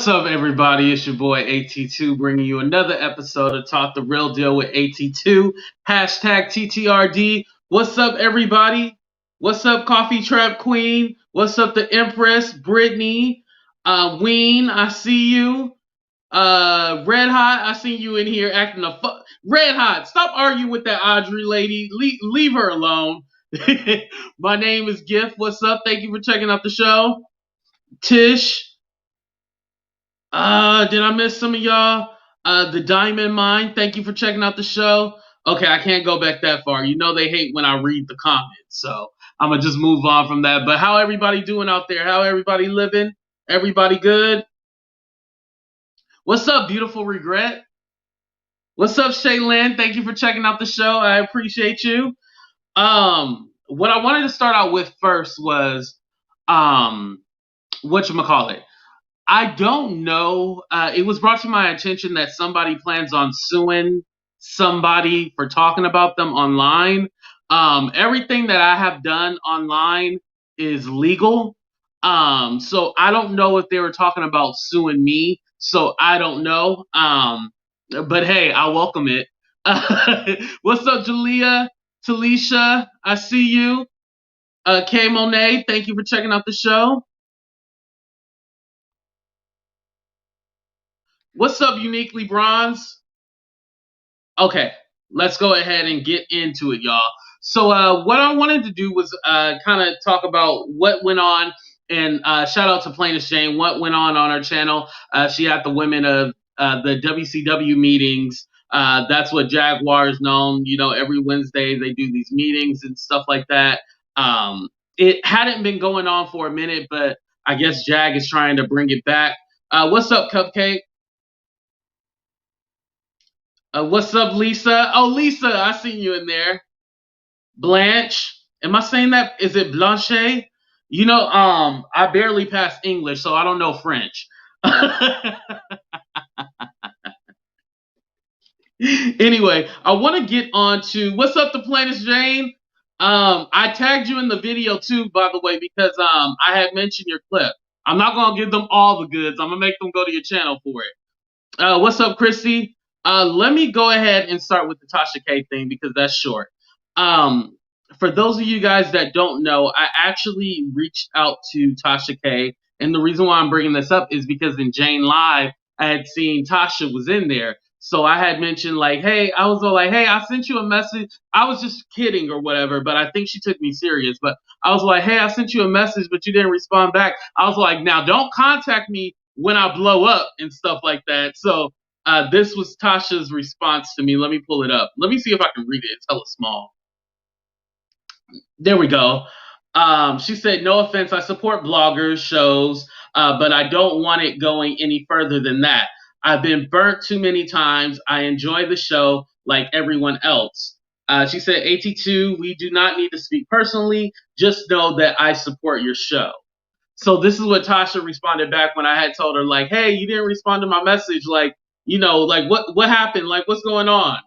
What's up, everybody? It's your boy AT2 bringing you another episode of Talk the Real Deal with AT2. Hashtag TTRD. What's up, everybody? What's up, Coffee Trap Queen? What's up, the Empress, Brittany, Ween? I see you. Red Hot, I see you in here acting Red Hot, stop arguing with that Audrey lady. Leave her alone. My name is Gift. What's up? Thank you for checking out the show. Tish. Did I miss some of y'all? The Diamond Mine, thank you for checking out the show. Okay, I can't go back that far. You know they hate when I read the comments, so I'm gonna just move on from that. But how everybody doing out there? How everybody living? Everybody good? What's up, Beautiful Regret? What's up, Shaylin? Thank you for checking out the show. I appreciate you. What I wanted to start out with first was whatchamacallit. I don't know. It was brought to my attention that somebody plans on suing somebody for talking about them online. Everything that I have done online is legal. So I don't know if they were talking about suing me. So I don't know. But hey, I welcome it. What's up, Jalea? Talisha, I see you. K Monet, thank you for checking out the show. What's up, Uniquely Bronze? Okay, let's go ahead and get into it, y'all. So what I wanted to do was kind of talk about what went on, and shout out to Plainest Jane, what went on our channel. She had the women of the WCW meetings. That's what Jaguar is known. You know, every Wednesday they do these meetings and stuff like that. It hadn't been going on for a minute, but I guess Jag is trying to bring it back. What's up, Cupcake? What's up, Lisa? Oh, Lisa, I seen you in there. Blanche, am I saying that? Is it Blanche? You know, I barely passed English, so I don't know French. Anyway, I want to get on to what's up, the Plainest Jane. I tagged you in the video too, by the way, because I had mentioned your clip. I'm not gonna give them all the goods. I'm gonna make them go to your channel for it. What's up, Christy? Let me go ahead and start with the Tasha K thing because that's short. For those of you guys that don't know, I actually reached out to Tasha K, and the reason why I'm bringing this up is because in Jane Live, I had seen Tasha was in there. So I had mentioned like, hey, I was all like, hey, I sent you a message. I was just kidding or whatever, but I think she took me serious. But I was like, hey, I sent you a message, but you didn't respond back. I was like, now don't contact me when I blow up and stuff like that. So this was Tasha's response to me. Let me pull it up. Let me see if I can read it. It's hella small. There we go. She said, no offense, I support bloggers, shows, but I don't want it going any further than that. I've been burnt too many times. I enjoy the show like everyone else. She said, AT2, we do not need to speak personally. Just know that I support your show. So this is what Tasha responded back when I had told her, like, hey, you didn't respond to my message. Like, you know, like what happened? Like, what's going on?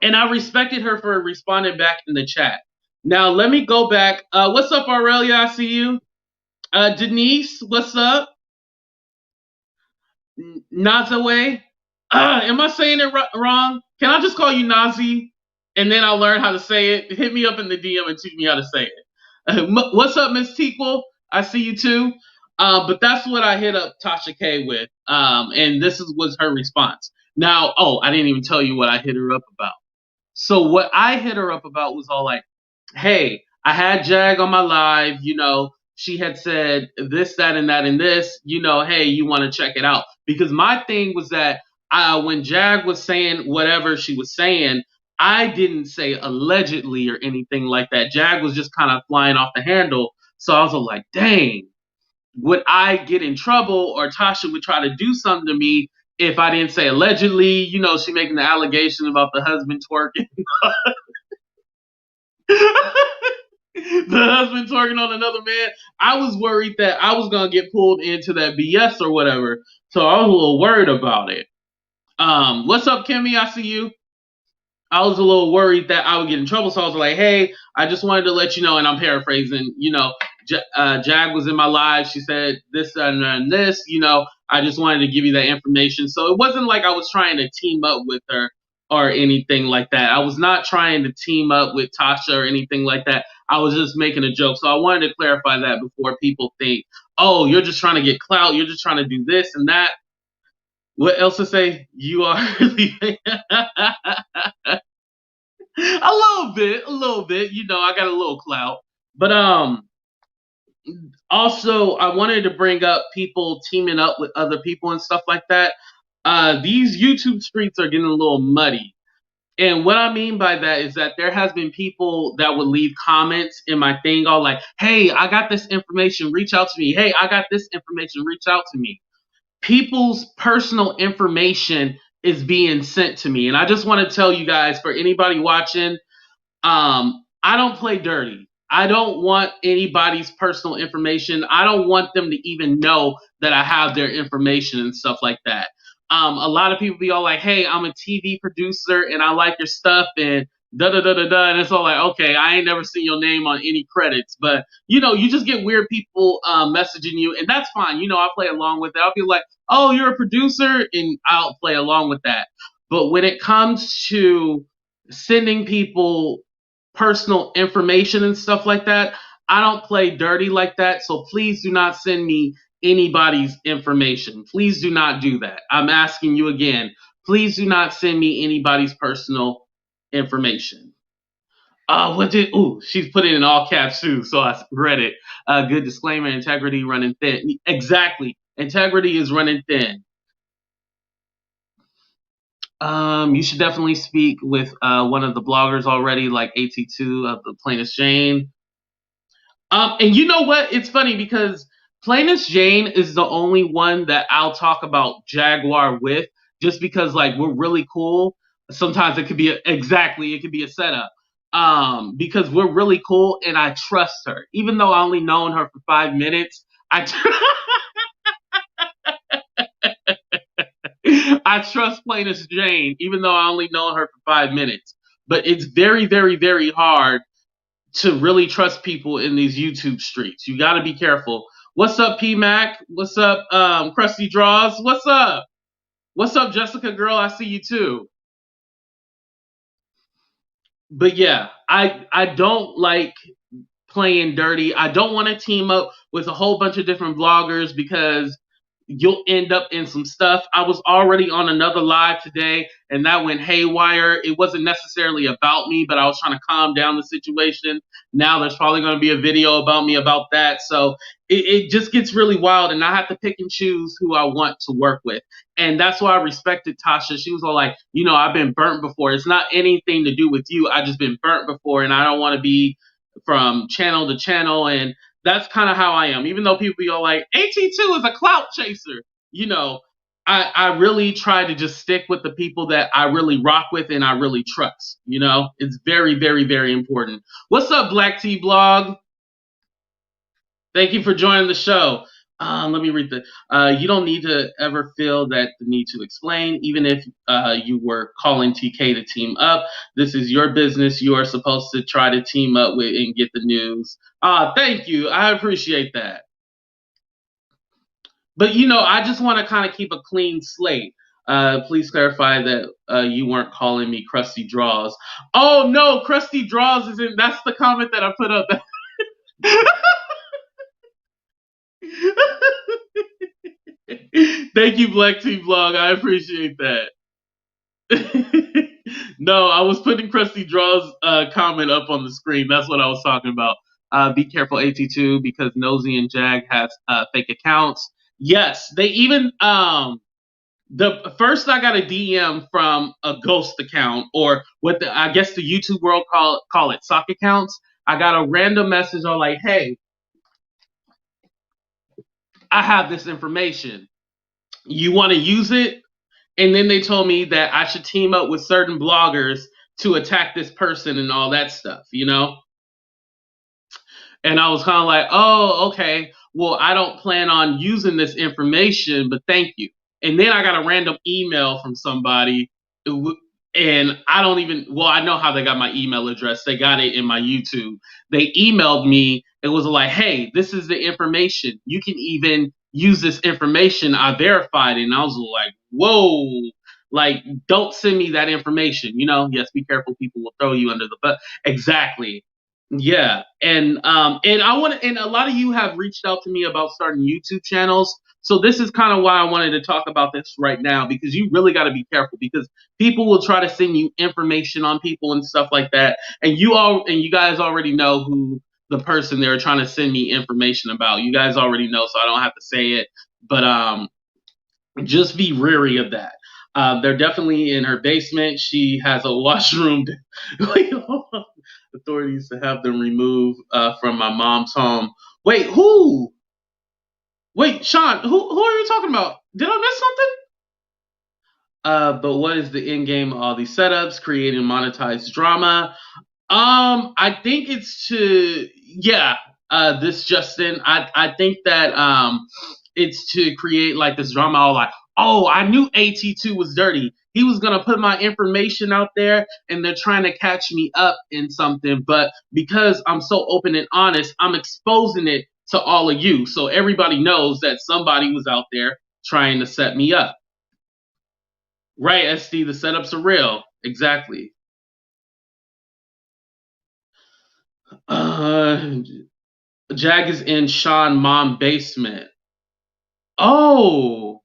And I respected her for responding back in the chat. Now let me go back. What's up, Aurelia? I see you. Denise, what's up? Nazaway. Am I saying it wrong? Can I just call you Nazi? And then I'll learn how to say it. Hit me up in the DM and teach me how to say it. What's up, Miss Tequel? I see you too. But that's what I hit up Tasha K with. And this was her response. Now, I didn't even tell you what I hit her up about. So what I hit her up about was all like, hey, I had Jag on my live, you know, she had said this, that, and that, and this, you know, hey, you want to check it out. Because my thing was that when Jag was saying whatever she was saying, I didn't say allegedly or anything like that. Jag was just kind of flying off the handle. So I was like, dang, would I get in trouble or Tasha would try to do something to me if I didn't say allegedly? You know, she making the allegation about the husband twerking. The husband twerking on another man. I was worried that I was gonna get pulled into that BS or whatever. So I was a little worried about it. What's up, Kimmy? I see you. I was a little worried that I would get in trouble. So I was like, hey, I just wanted to let you know, and I'm paraphrasing, Jag was in my live. She said this and this, I just wanted to give you that information. So it wasn't like I was trying to team up with her or anything like that. I was not trying to team up with Tasha or anything like that. I was just making a joke. So I wanted to clarify that before people think, oh, you're just trying to get clout. You're just trying to do this and that. What else to say? You are really a little bit. I got a little clout. But also I wanted to bring up people teaming up with other people and stuff like that. These YouTube streets are getting a little muddy. And what I mean by that is that there has been people that would leave comments in my thing all like, hey, I got this information, reach out to me. Hey, I got this information, reach out to me. People's personal information is being sent to me. And I just want to tell you guys, for anybody watching, I don't play dirty. I don't want anybody's personal information. I don't want them to even know that I have their information and stuff like that. A lot of people be all like, hey, I'm a TV producer and I like your stuff and da da da da da. And it's all like, okay, I ain't never seen your name on any credits. But, you just get weird people messaging you, and that's fine. I'll play along with it. I'll be like, oh, you're a producer, and I'll play along with that. But when it comes to sending people personal information and stuff like that, I don't play dirty like that. So please do not send me anybody's information. Please do not do that. I'm asking you again. Please do not send me anybody's personal information. She's put it in all caps too, so I read it. Good disclaimer, integrity running thin. Exactly. Integrity is running thin. You should definitely speak with one of the bloggers already, like AT2 of the Plainest Jane. And you know what? It's funny because Plainest Jane is the only one that I'll talk about Jaguar with, just because like we're really cool. Sometimes it could be it could be a setup. Because we're really cool and I trust her, even though I only known her for 5 minutes. I trust Plainest Jane, even though I only known her for 5 minutes. But it's very, very, very hard to really trust people in these YouTube streets. You got to be careful. What's up, P Mac? What's up, Krusty Draws? What's up? What's up, Jessica girl? I see you too. But yeah, I don't like playing dirty. I don't want to team up with a whole bunch of different vloggers because you'll end up in some stuff. I was already on another live today and that went haywire. It wasn't necessarily about me, but I was trying to calm down the situation. Now there's probably going to be a video about me about that. So it just gets really wild and I have to pick and choose who I want to work with. And that's why I respected Tasha. She was all like, I've been burnt before. It's not anything to do with you. I just been burnt before and I don't want to be from channel to channel. And that's kind of how I am. Even though people be all like, AT2 is a clout chaser, I really try to just stick with the people that I really rock with and I really trust. It's very, very, very important. What's up, Black Tea Blog? Thank you for joining the show. Let me read you don't need to ever feel that the need to explain, even if you were calling TK to team up. This is your business. You are supposed to try to team up with and get the news. Thank you. I appreciate that. But I just want to kind of keep a clean slate. Please clarify that you weren't calling me Krusty Draws. Oh no, Krusty Draws isn't. That's the comment that I put up. Thank you, Black Tea Vlog. I appreciate that. No, I was putting Krusty Draw's comment up on the screen. That's what I was talking about. Be careful, AT2, because Nosy and Jag have fake accounts. Yes, they even the first I got a DM from a ghost account, or what I guess the YouTube world call it sock accounts. I got a random message on like, hey, I have this information. You want to use it? And then they told me that I should team up with certain bloggers to attack this person and all that stuff, And I was kind of like, oh, okay. Well, I don't plan on using this information, but thank you. And then I got a random email from somebody and I don't even, well, I know how they got my email address. They got it in my YouTube. They emailed me. It was like, hey, this is the information. You can even use this information. I verified it. And I was like, whoa, like, don't send me that information. Yes, be careful. People will throw you under the bus. Exactly. Yeah. And I want to, and a lot of you have reached out to me about starting YouTube channels. So this is kind of why I wanted to talk about this right now, because you really got to be careful, because people will try to send you information on people and stuff like that, and you guys already know who the person they're trying to send me information about. You guys already know, so I don't have to say it, but just be wary of that. They're definitely in her basement. She has a washroom. Authorities to have them removed from my mom's home. Wait, who? Wait, Sean, who are you talking about? Did I miss something? But what is the end game of all these setups, creating monetized drama? I think it's to, yeah, this Justin. I think that it's to create like this drama. All like, oh, I knew AT2 was dirty. He was gonna put my information out there, and they're trying to catch me up in something. But because I'm so open and honest, I'm exposing it to all of you, so everybody knows that somebody was out there trying to set me up. Right, SD, the setups are real. Exactly. Uh, Jag is in Sean mom basement. Oh,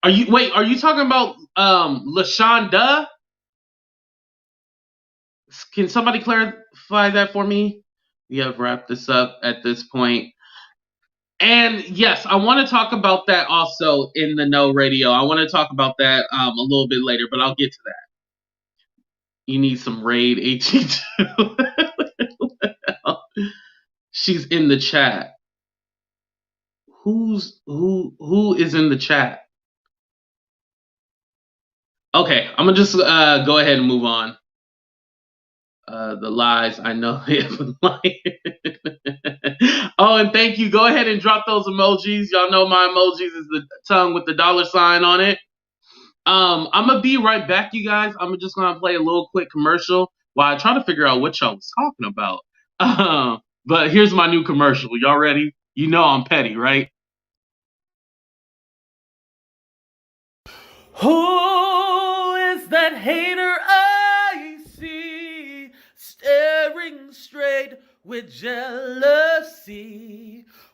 are you talking about LaShonda? Can somebody clarify that for me? We have wrapped this up at this point. And yes, I want to talk about that also in the No Radio. I want to talk about that a little bit later, but I'll get to that. You need some raid AT2. She's in the chat. Who is in the chat? Okay, I'm gonna just go ahead and move on. The lies, I know they have been lying. Oh, and thank you. Go ahead and drop those emojis. Y'all know my emojis is the tongue with the $sign on it. I'm gonna be right back, you guys. I'm just gonna play a little quick commercial while I try to figure out what y'all was talking about. But here's my new commercial. Y'all ready? You know I'm petty, right? Who is that hater I see staring straight with jealousy?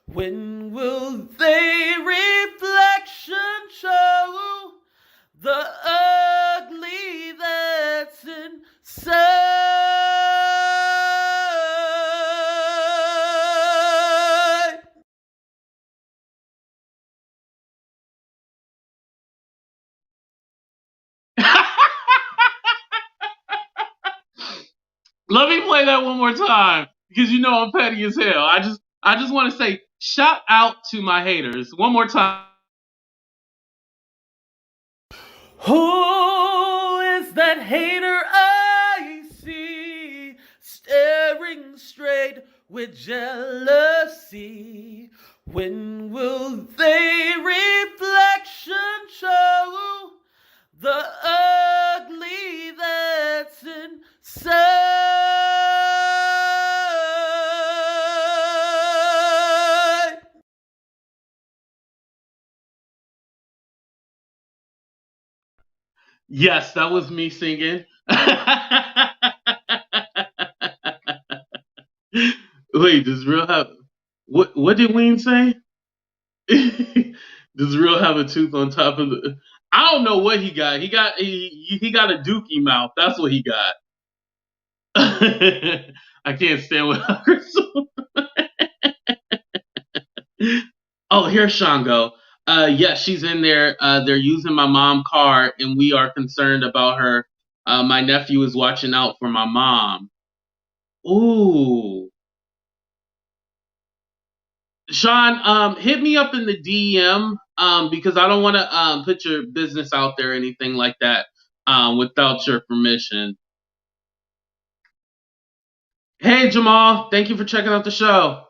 When will they reflection show the ugly that's inside? Let me play that one more time, because you know I'm petty as hell. I just want to say shout out to my haters one more time. Who is that hater I see staring straight with jealousy? When will they reflection show the ugly that's inside? Yes, that was me singing. Wait, does Real have what did Wayne say? Does Real have a tooth on top of the? I don't know what he got. He got a dookie mouth. That's what he got. I can't stand with Crystal. Oh, here's Shango. Yes, she's in there. They're using my mom's car, and we are concerned about her. My nephew is watching out for my mom. Ooh. Sean, hit me up in the DM, because I don't want to put your business out there or anything like that, without your permission. Hey, Jamal, thank you for checking out the show.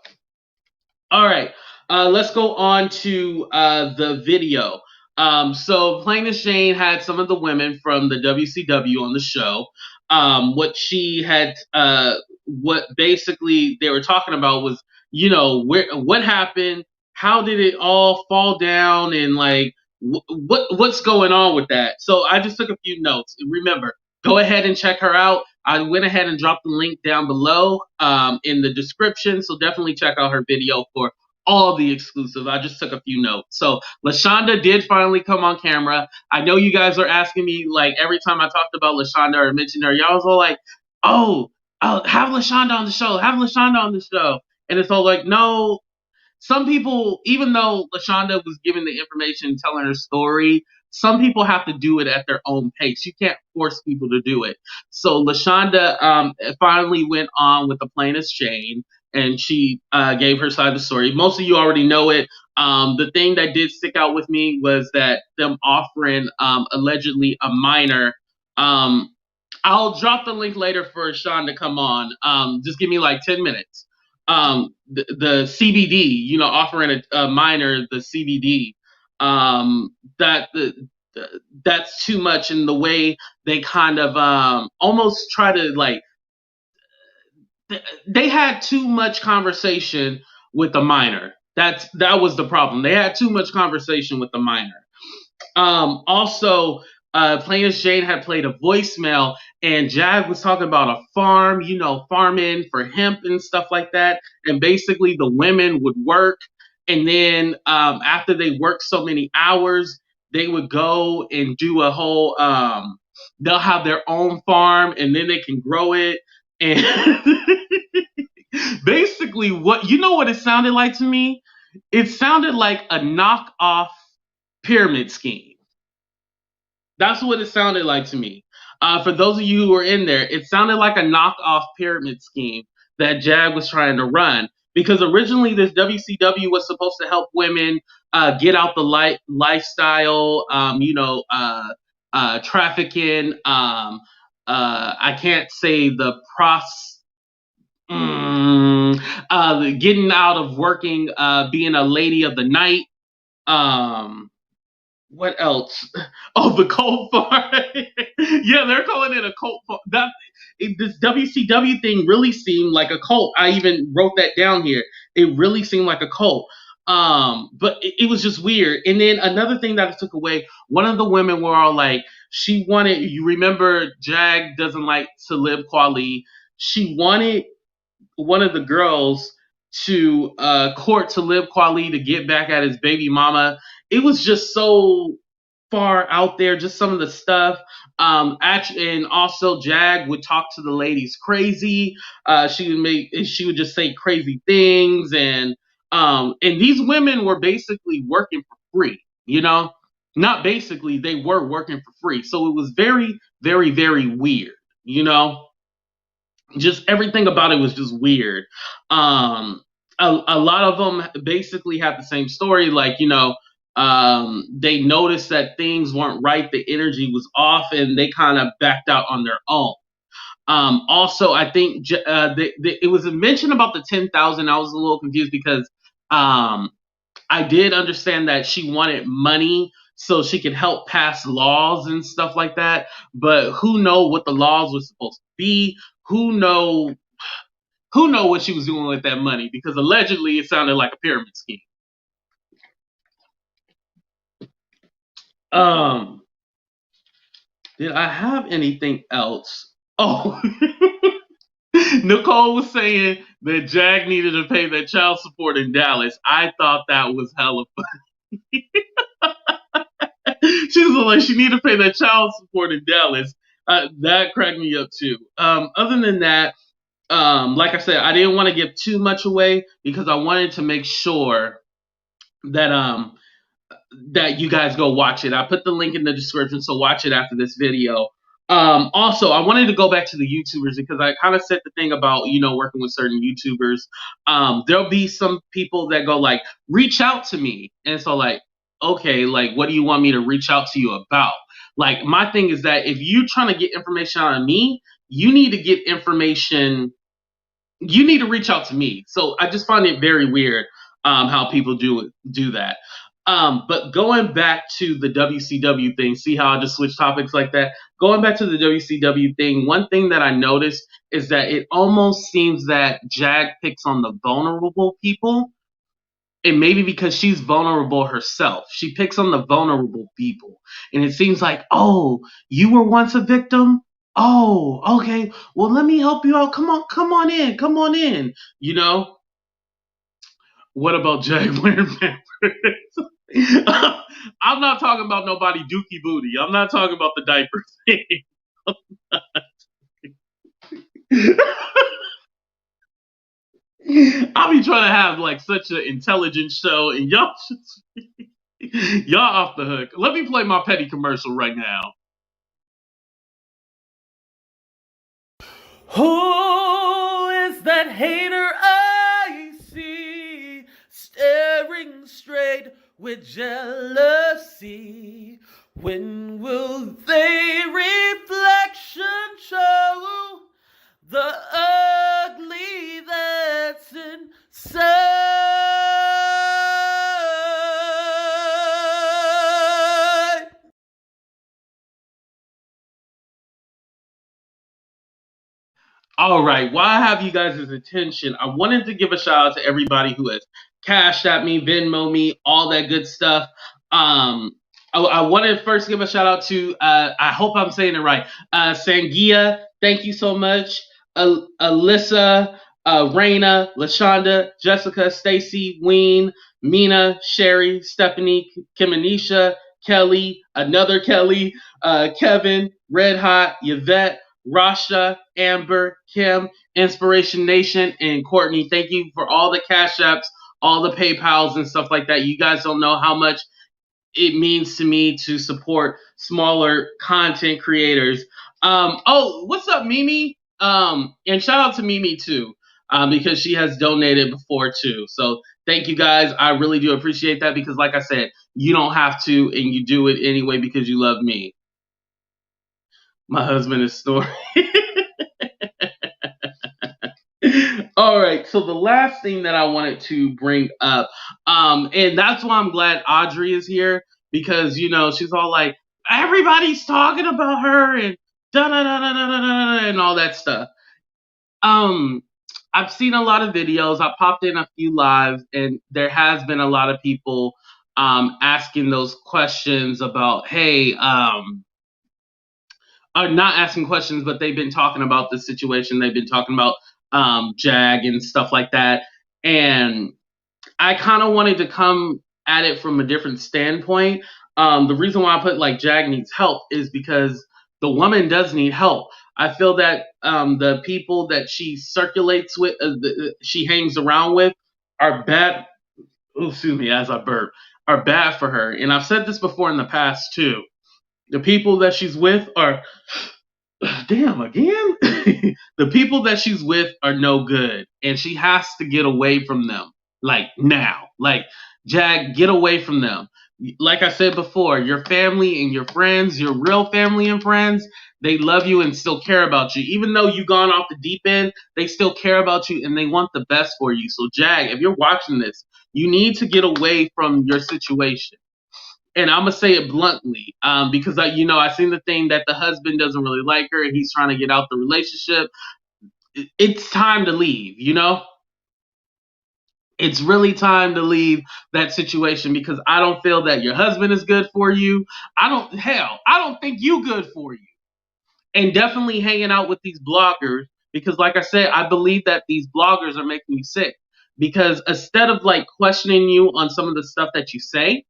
All right, let's go on to the video. So Plain as Jane had some of the women from the WCW on the show. What basically they were talking about was, what happened, how did it all fall down, and like, what's going on with that. So I just took a few notes. Remember, go ahead and check her out. I went ahead and dropped the link down below in the description, so definitely check out her video for all the exclusives. I just took a few notes. So LaShonda did finally come on camera. I know you guys are asking me, like, every time I talked about LaShonda or mentioned her, y'all was all like, oh, have LaShonda on the show, have LaShonda on the show. And it's all like, no, some people, even though LaShonda was giving the information, telling her story, some people have to do it at their own pace. You can't force people to do it. So LaShonda finally went on with the Plain as Jane, and she gave her side of the story. Most of you already know it. The thing that did stick out with me was that them offering allegedly a minor. I'll drop the link later for Sean to come on. Just give me like 10 minutes. The CBD, offering a minor the CBD, that's too much in the way they kind of almost try to like. They had too much conversation with the minor. That was the problem. They had too much conversation with the minor. Also, Plain as Jane had played a voicemail, and Jag was talking about a farm, farming for hemp and stuff like that. And basically, the women would work, and then after they worked so many hours, they would go and do a whole. They'll have their own farm, and then they can grow it. And basically, what it sounded like to me? It sounded like a knockoff pyramid scheme. That's what it sounded like to me. For those of you who were in there, it sounded like a knockoff pyramid scheme that Jag was trying to run. Because originally, this WCW was supposed to help women get out the lifestyle, trafficking. I can't say the getting out of working, being a lady of the night. What else? Oh, the cult farm. Yeah, they're calling it a cult farm. This WCW thing really seemed like a cult. I even wrote that down here. It really seemed like a cult. But it was just weird. And then another thing that I took away, one of the women were all like, she wanted, you remember Jag doesn't like Talib Kweli. She wanted one of the girls to court Talib Kweli to get back at his baby mama. It was just so far out there, just some of the stuff. Actually, and also Jag would talk to the ladies crazy. She would just say crazy things, and these women were basically working for free. Not basically, they were working for free. So it was very, very, very weird. Just everything about it was just weird. A lot of them basically have the same story, like they noticed that things weren't right, the energy was off, and they kind of backed out on their own. Also, I think it was a mention about the 10,000. I was a little confused because I did understand that she wanted money so she could help pass laws and stuff like that. But who know what the laws were supposed to be? Who know what she was doing with that money? Because allegedly it sounded like a pyramid scheme. Did I have anything else? Oh, Nicole was saying that Jag needed to pay that child support in Dallas. I thought that was hella funny. She was like, she needed to pay that child support in Dallas. That cracked me up too. Other than that, like I said, I didn't want to give too much away because I wanted to make sure that that you guys go watch it. I put the link in the description, so watch it after this video. Also, I wanted to go back to the YouTubers because I kind of said the thing about, working with certain YouTubers. There'll be some people that go like, reach out to me. And so like, okay, like, what do you want me to reach out to you about? Like, my thing is that if you're trying to get information out of me, you need to get information. You need to reach out to me. So I just find it very weird how people do that. But going back to the WCW thing, see how I just switch topics like that? Going back to the WCW thing, one thing that I noticed is that it almost seems that Jag picks on the vulnerable people, and maybe because she's vulnerable herself, she picks on the vulnerable people. And it seems like, oh, you were once a victim? Oh, okay. Well, let me help you out. Come on in. Come on in. You know? What about Jag wearing Pampers? I'm not talking about nobody dookie booty. I'm not talking about the diaper thing. I'll be trying to have like such an intelligent show, and y'all off the hook. Let me play my petty commercial right now. Who is that hater I see staring straight with jealousy? When will they reflection show the ugly that's inside? All right, while I have you guys' attention, I wanted to give a shout out to everybody who has cashed at me, Venmo me, all that good stuff. I want to first give a shout out to, I hope I'm saying it right, Sangia, thank you so much. Alyssa, Raina, Lashonda, Jessica, Stacy, Ween, Mina, Sherry, Stephanie, Kimanisha, Kelly, another Kelly, Kevin, Red Hot, Yvette, Rasha, Amber, Kim, Inspiration Nation, and Courtney. Thank you for all the cash apps, all the PayPals and stuff like that. You guys don't know how much it means to me to support smaller content creators. Oh, what's up, Mimi? And shout out to Mimi too, because she has donated before too. So thank you guys. I really do appreciate that because, like I said, you don't have to, and you do it anyway because you love me. My husband is snoring. All right, so the last thing that I wanted to bring up, and that's why I'm glad Audrey is here because she's all like, everybody's talking about her and da da da da da da da and all that stuff. Um, I've seen a lot of videos. I popped in a few lives, and there has been a lot of people asking those questions about, hey, are not asking questions, but they've been talking about the situation. They've been talking about Jag and stuff like that. And I kind of wanted to come at it from a different standpoint. The reason why I put like Jag needs help is because the woman does need help. I feel that the people that she circulates with, she hangs around with, are bad. Oh, excuse me, as I burp, are bad for her. And I've said this before in the past too. The people that she's with are damn again. The people that she's with are no good, and she has to get away from them. Like now, like Jag, get away from them. Like I said before, your family and your friends, your real family and friends, they love you and still care about you. Even though you've gone off the deep end, they still care about you and they want the best for you. So Jag, if you're watching this, you need to get away from your situation. And I'm gonna say it bluntly, because I seen the thing that the husband doesn't really like her, and he's trying to get out the relationship. It's time to leave. It's really time to leave that situation because I don't feel that your husband is good for you. I don't think you good for you. And definitely hanging out with these bloggers because, like I said, I believe that these bloggers are making you sick because instead of like questioning you on some of the stuff that you say,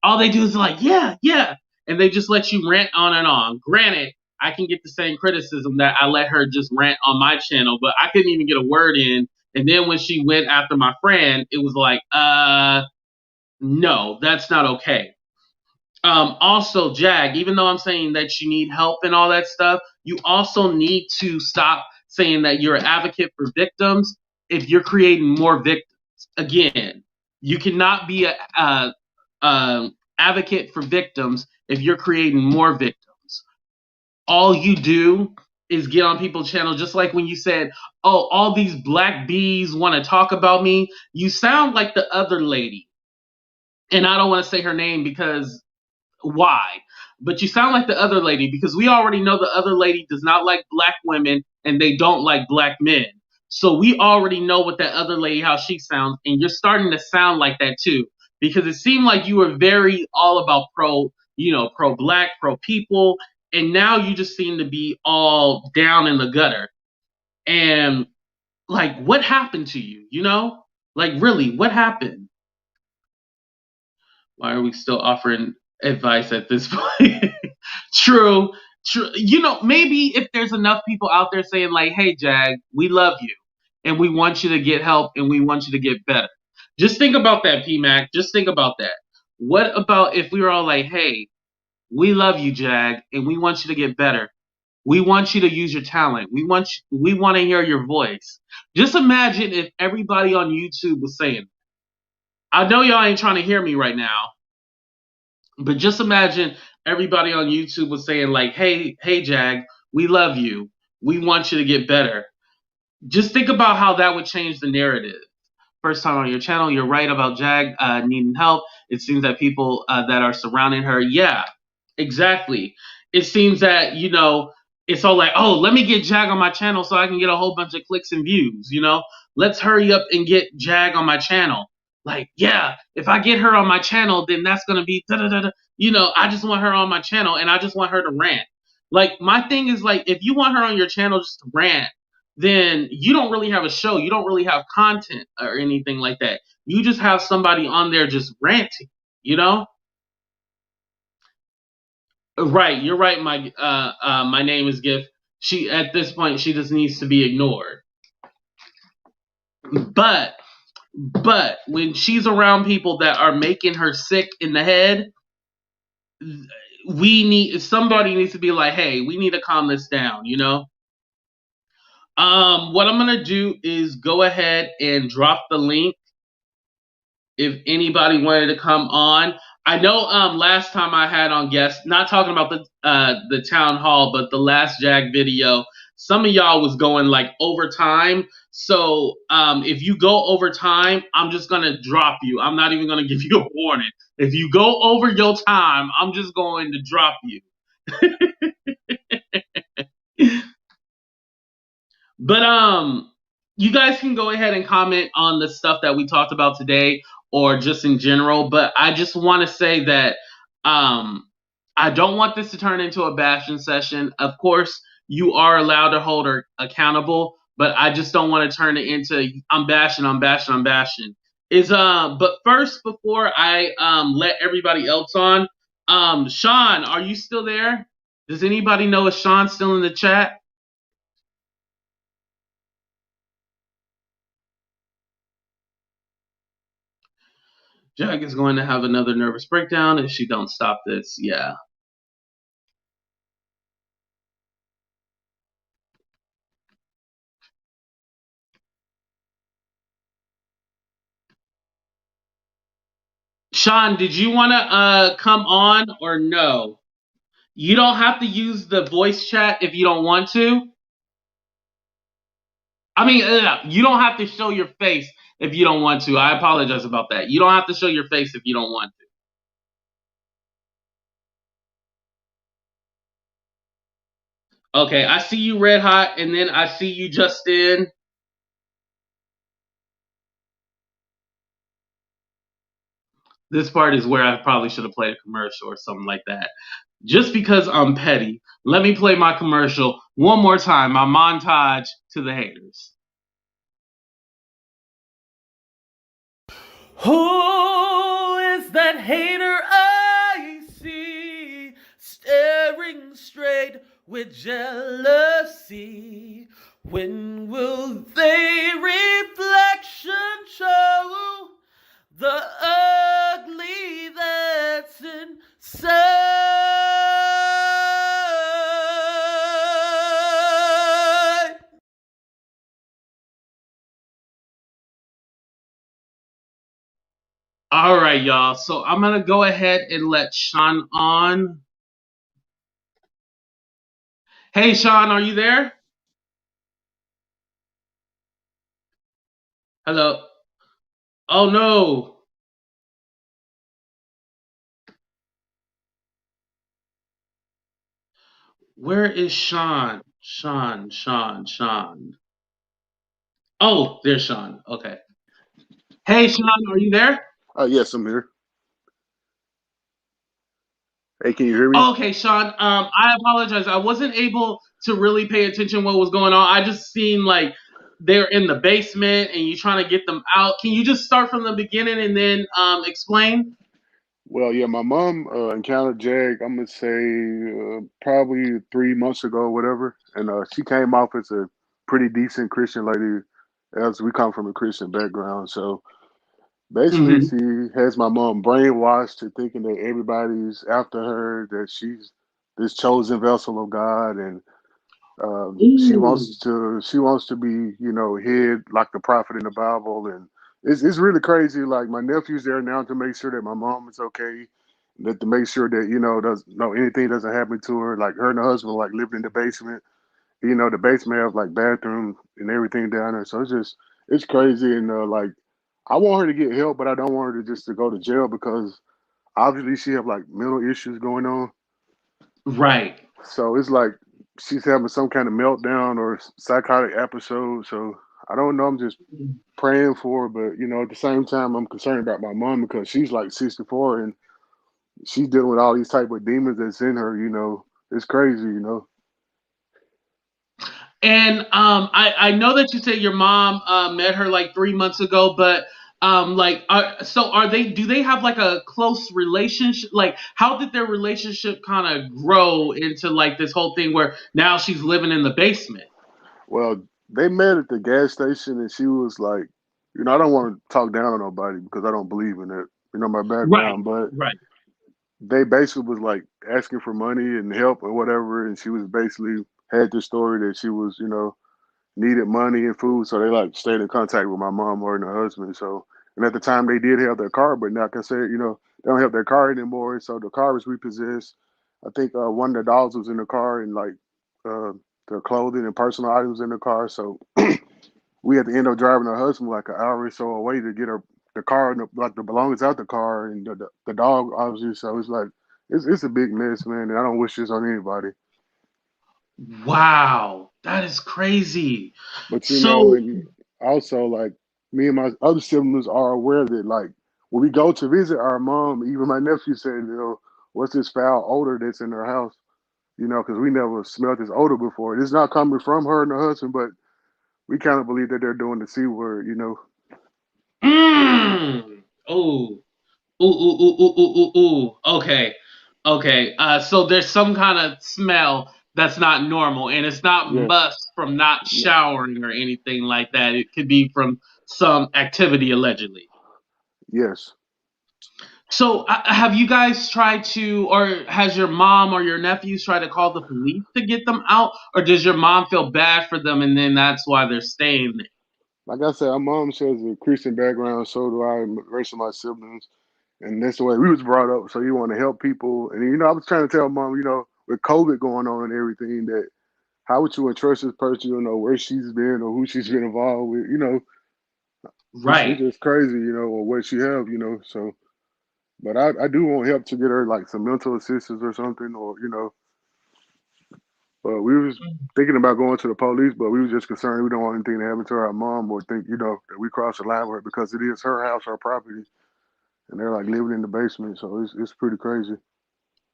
all they do is like, yeah, yeah. And they just let you rant on and on. Granted, I can get the same criticism that I let her just rant on my channel, but I couldn't even get a word in. And then when she went after my friend, it was like, no, that's not okay. Also, Jag, even though I'm saying that you need help and all that stuff, you also need to stop saying that you're an advocate for victims if you're creating more victims. Again, you cannot be a advocate for victims if you're creating more victims. All you do is get on people's channel, just like when you said, oh, all these black bees want to talk about me. You sound like the other lady And I don't want to say her name because why? But you sound like the other lady because we already know the other lady does not like black women and they don't like black men. So we already know what that other lady how she sounds, and you're starting to sound like that too because it seemed like you were very all about pro black, pro people, and now you just seem to be all down in the gutter. And like, what happened to you? Like really, what happened? Why are we still offering advice at this point? True, true. Maybe if there's enough people out there saying like, "Hey, Jag, we love you, and we want you to get help, and we want you to get better." Just think about that, PMac. Just think about that. What about if we were all like, "Hey, we love you, Jag, and we want you to get better. We want you to use your talent. We want to hear your voice." Just imagine if everybody on YouTube was saying, "I know y'all ain't trying to hear me right now, but just imagine everybody on YouTube was saying like, hey, Jag, we love you. We want you to get better." Just think about how that would change the narrative. First time on your channel, you're right about Jag needing help. It seems that people that are surrounding her, yeah, exactly. It seems that, it's all like, oh, let me get Jag on my channel so I can get a whole bunch of clicks and views, Let's hurry up and get Jag on my channel. Like, yeah, if I get her on my channel, then that's going to be da da da da. I just want her on my channel and I just want her to rant. Like, my thing is, like, if you want her on your channel just to rant, then you don't really have a show. You don't really have content or anything like that. You just have somebody on there just ranting, you know? Right, you're right. My name is Gift. She at this point she just needs to be ignored. But when she's around people that are making her sick in the head, somebody needs to be like, hey, we need to calm this down. What I'm gonna do is go ahead and drop the link if anybody wanted to come on. I know last time I had on guests, not talking about the town hall, but the last Jag video, some of y'all was going like over time. So if you go over time, I'm just gonna drop you. I'm not even gonna give you a warning. If you go over your time, I'm just going to drop you. But you guys can go ahead and comment on the stuff that we talked about today or just in general. But I just want to say that um I don't want this to turn into a bashing session. Of course, you are allowed to hold her accountable, but I just don't want to turn it into I'm bashing, I'm bashing, I'm bashing. But first, before I let everybody else on, Sean, are you still there? Does anybody know if Sean's still in the chat? Jag is going to have another nervous breakdown if she don't stop this. Yeah. Sean, did you want to come on or no? You don't have to use the voice chat if you don't want to. I mean, you don't have to show your face if you don't want to. I apologize about that. You don't have to show your face if you don't want to. Okay, I see you, Red Hot, and then I see you, Justin. This part is where I probably should have played a commercial or something like that. Just because I'm petty, let me play my commercial one more time, my montage to the haters. Who is that hater I see staring straight with jealousy? When will they reflection show the ugly that's inside? All right, y'all. So I'm gonna go ahead and let Sean on. Hey, Sean, are you there? Hello. Oh no. Where is Sean? Sean. Oh, there's Sean. Okay. Hey, Sean, are you there? Yes, I'm here. Hey, can you hear me? Okay, Sean. I apologize. I wasn't able to really pay attention what was going on. I just seen like they're in the basement and you trying to get them out. Can you just start from the beginning and then explain? Well, yeah, my mom encountered Jag. I'm gonna say probably 3 months ago, or whatever, and she came off as a pretty decent Christian lady, as we come from a Christian background. So basically, Hmm. she has my mom brainwashed to thinking that everybody's after her, that she's this chosen vessel of God, and she Ooh. wants to be, head like the prophet in the Bible, and it's really crazy. Like my nephew's there now to make sure that my mom is okay, that to make sure that does no anything doesn't happen to her. Like her and her husband like lived in the basement. The basement have like bathroom and everything down there, so it's crazy. And like I want her to get help, but I don't want her to just to go to jail because obviously she have like mental issues going on. Right. So it's like she's having some kind of meltdown or psychotic episode. So I don't know. I'm just praying for her, but at the same time, I'm concerned about my mom because she's like 64 and she's dealing with all these type of demons that's in her. It's crazy. And I know that you said your mom met her like 3 months ago, but like, so are they? Do they have like a close relationship? Like, how did their relationship kind of grow into like this whole thing where now she's living in the basement? Well, they met at the gas station, and she was like, I don't want to talk down on nobody because I don't believe in it. My Right, background, but right. they basically was like asking for money and help or whatever, and she was basically had this story that she was, needed money and food, so they like stayed in contact with my mom or and her husband. So, and at the time they did have their car, but like I said, they don't have their car anymore, so the car was repossessed. I think one of the dogs was in the car and like uh, their clothing and personal items in the car. So we had to end up driving her husband like an hour or so away to get her the car and like the belongings out the car and the dog obviously. So it's like it's a big mess, man, and I don't wish this on anybody. Wow, that is crazy. But So, and also like me and my other siblings are aware that like when we go to visit our mom, even my nephew said, what's this foul odor that's in her house? Because we never smelled this odor before. It's not coming from her and her husband, but we kind of believe. That they're doing the C word. mm, oh, ooh. Okay, okay. So there's some kind of smell that's not normal, and it's not Yeah. must from not showering or anything like that. It could be from some activity allegedly. Yes. So have you guys tried to, or has your mom or your nephews tried to call the police to get them out, or does your mom feel bad for them and then that's why they're staying there? Like I said, our mom has a Christian background, so do I, and the rest of my siblings. And that's the way we was brought up. So you want to help people. And I was trying to tell mom, with COVID going on and everything, that how would you entrust this person? You don't know where she's been or who she's been involved with. It's Right. just crazy, or what she have. So, but I do want help to get her like some mental assistance or something, or. But we was thinking about going to the police, but we was just concerned we don't want anything to happen to our mom or think, that we crossed the line with her because it is her house, her property, and they're like living in the basement. So it's pretty crazy.